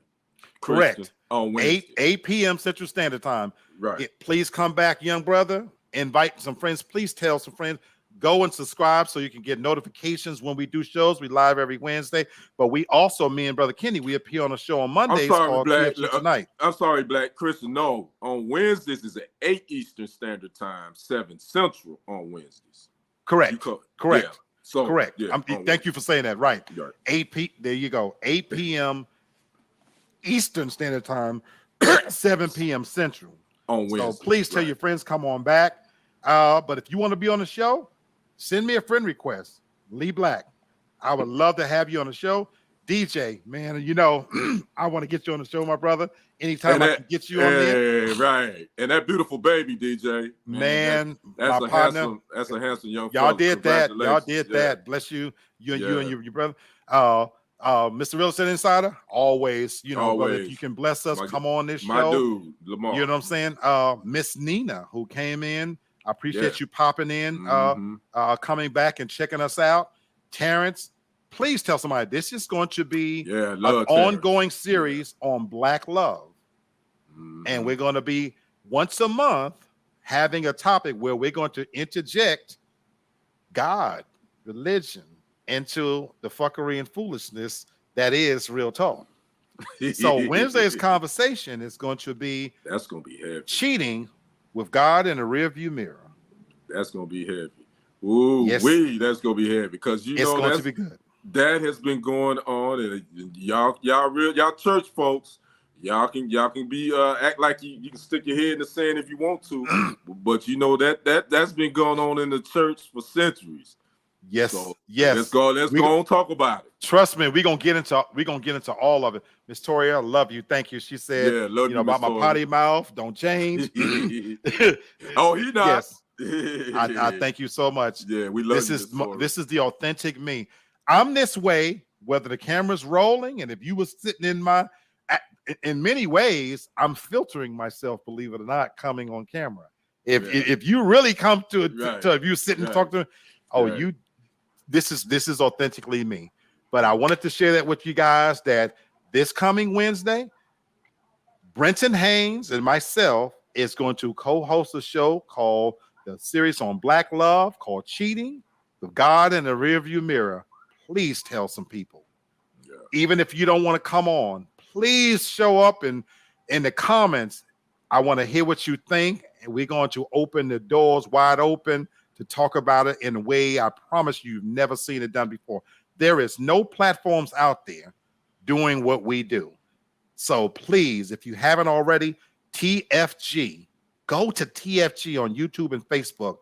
Correct. Christian, on Wednesday. 8 p.m. Central Standard Time. Right. Please come back, young brother. Invite some friends. Please tell some friends. Go and subscribe so you can get notifications when we do shows. We live every Wednesday, but we also, me and Brother Kenny, we appear on a show on Mondays called TFG Tonight. I'm sorry, Black Christian. No, on Wednesdays is at 8 Eastern Standard Time, 7 Central on Wednesdays. Correct. Correct. Yeah. So correct. Yeah, thank you for saying that. Right. Right. 8 p. There you go. 8 p.m. Eastern Standard Time, 7 p.m. Central on Wednesday. So please tell your friends, come on back. But if you want to be on the show, send me a friend request. Lee Black. I would love to have you on the show. DJ, man, you know, I want to get you on the show, my brother. Anytime I can get you on there. Right. And that beautiful baby, DJ. Man, that's my a partner. That's a handsome young Y'all fella. did that. Y'all did that. Bless you. You and your brother. Mr. Real Estate Insider, always, you know, brother, if you can bless us, come on this show. My dude, Lamar. You know what I'm saying? Miss Nina, who came in. I appreciate you popping in, coming back and checking us out. Terrence, please tell somebody this is going to be an ongoing series on Black love. And we're going to be once a month having a topic where we're going to interject God, religion, into the fuckery and foolishness that is real talk. So Wednesday's conversation is going to be heavy. Cheating with God in the rearview mirror. That's gonna be heavy. Ooh, yes. That's gonna be heavy because it's going to be good. That has been going on, and y'all church folks, y'all can be act like you can stick your head in the sand if you want to, but you know that's been going on in the church for centuries. Yes, So yes. Let's go and talk about it. Trust me, we're gonna get into all of it. Miss Toria, I love you. Thank you. She said, Yeah, love you, about Miss my potty mouth, don't change. Oh, he not. Yes. I thank you so much. Yeah, we love you, Miss Toria. This is the authentic me. I'm this way, whether the camera's rolling, and if you was sitting in many ways, I'm filtering myself, believe it or not, coming on camera. If you really come to it, if you sit and talk to me, this is authentically me. But I wanted to share that with you guys that this coming Wednesday, Brenton Haynes and myself is going to co-host a show called the series on Black love called Cheating with God in the Rearview Mirror. Please tell some people. Yeah. Even if you don't want to come on, please show up in the comments. I want to hear what you think, and we're going to open the doors wide open to talk about it in a way I promise you've never seen it done before. There is no platforms out there doing what we do. So please, if you haven't already, TFG, go to TFG on YouTube and Facebook.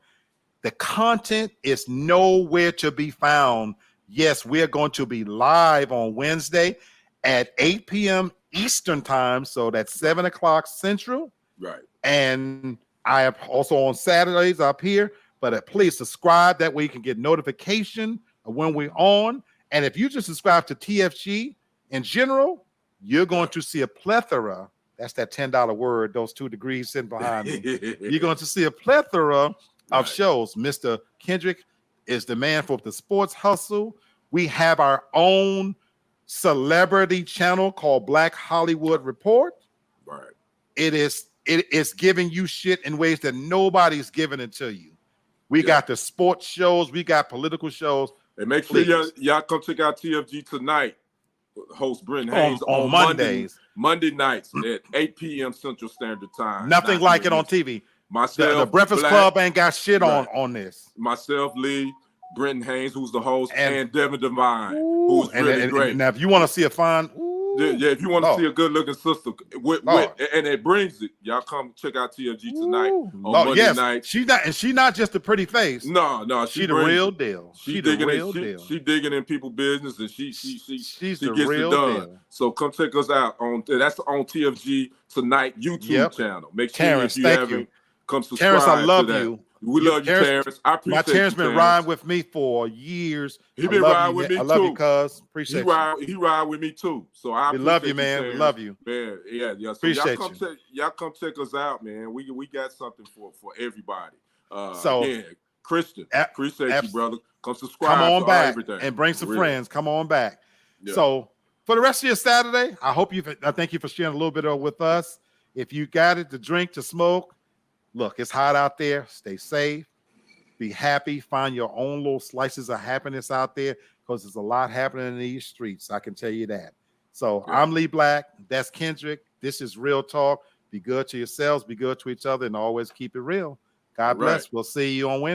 The content is nowhere to be found. Yes, we're going to be live on Wednesday at 8 p.m. Eastern time. So that's 7 o'clock Central. Right. And I am also on Saturdays up here. But please subscribe. That way you can get notification of when we're on. And if you just subscribe to TFG in general, you're going to see a plethora. That's that $10 word, those 2 degrees sitting behind me. You're going to see a plethora of shows. Mr. Kendrick is the man for the Sports Hustle. We have our own celebrity channel called Black Hollywood Report. Right. It is giving you shit in ways that nobody's giving it to you. We got the sports shows. We got political shows. And make sure y'all come check out TFG tonight. Host Brenton Haynes on Mondays. Monday nights at 8 p.m. Central Standard Time. Nothing like it on TV. Myself, the Breakfast Club ain't got shit on this. Myself, Lee, Brenton Haynes, who's the host, and Devin Devine, who's really great. And now, if you want to see a fine, if you want to see a good-looking sister, and it brings it, y'all come check out TFG tonight on Monday night. She not just a pretty face. No, she the real deal. She the real deal. She digging in people's business, and she she's the gets real it done. Deal. So come check us out that's on TFG Tonight YouTube channel. Make sure Terrence, if you haven't, come subscribe. Terrence, I love to that. you. We love you, Terrence. I appreciate you. Terrence been riding with me for years. He been riding with me too. I love you, cuz. Appreciate you. He ride with me too. So I love you, man. We love you. Man, yeah. So appreciate y'all come check us out, man. We got something for everybody. So again, Christian, appreciate you, brother. Come subscribe. Come on back everything. and bring some friends. Come on back. Yeah. So for the rest of your Saturday, I thank you for sharing a little bit with us. If you got it to drink, to smoke, look, it's hot out there. Stay safe. Be happy. Find your own little slices of happiness out there because there's a lot happening in these streets. I can tell you that. So I'm Lee Black. That's Kendrick. This is Real Talk. Be good to yourselves. Be good to each other. And always keep it real. God bless. We'll see you on Wednesday.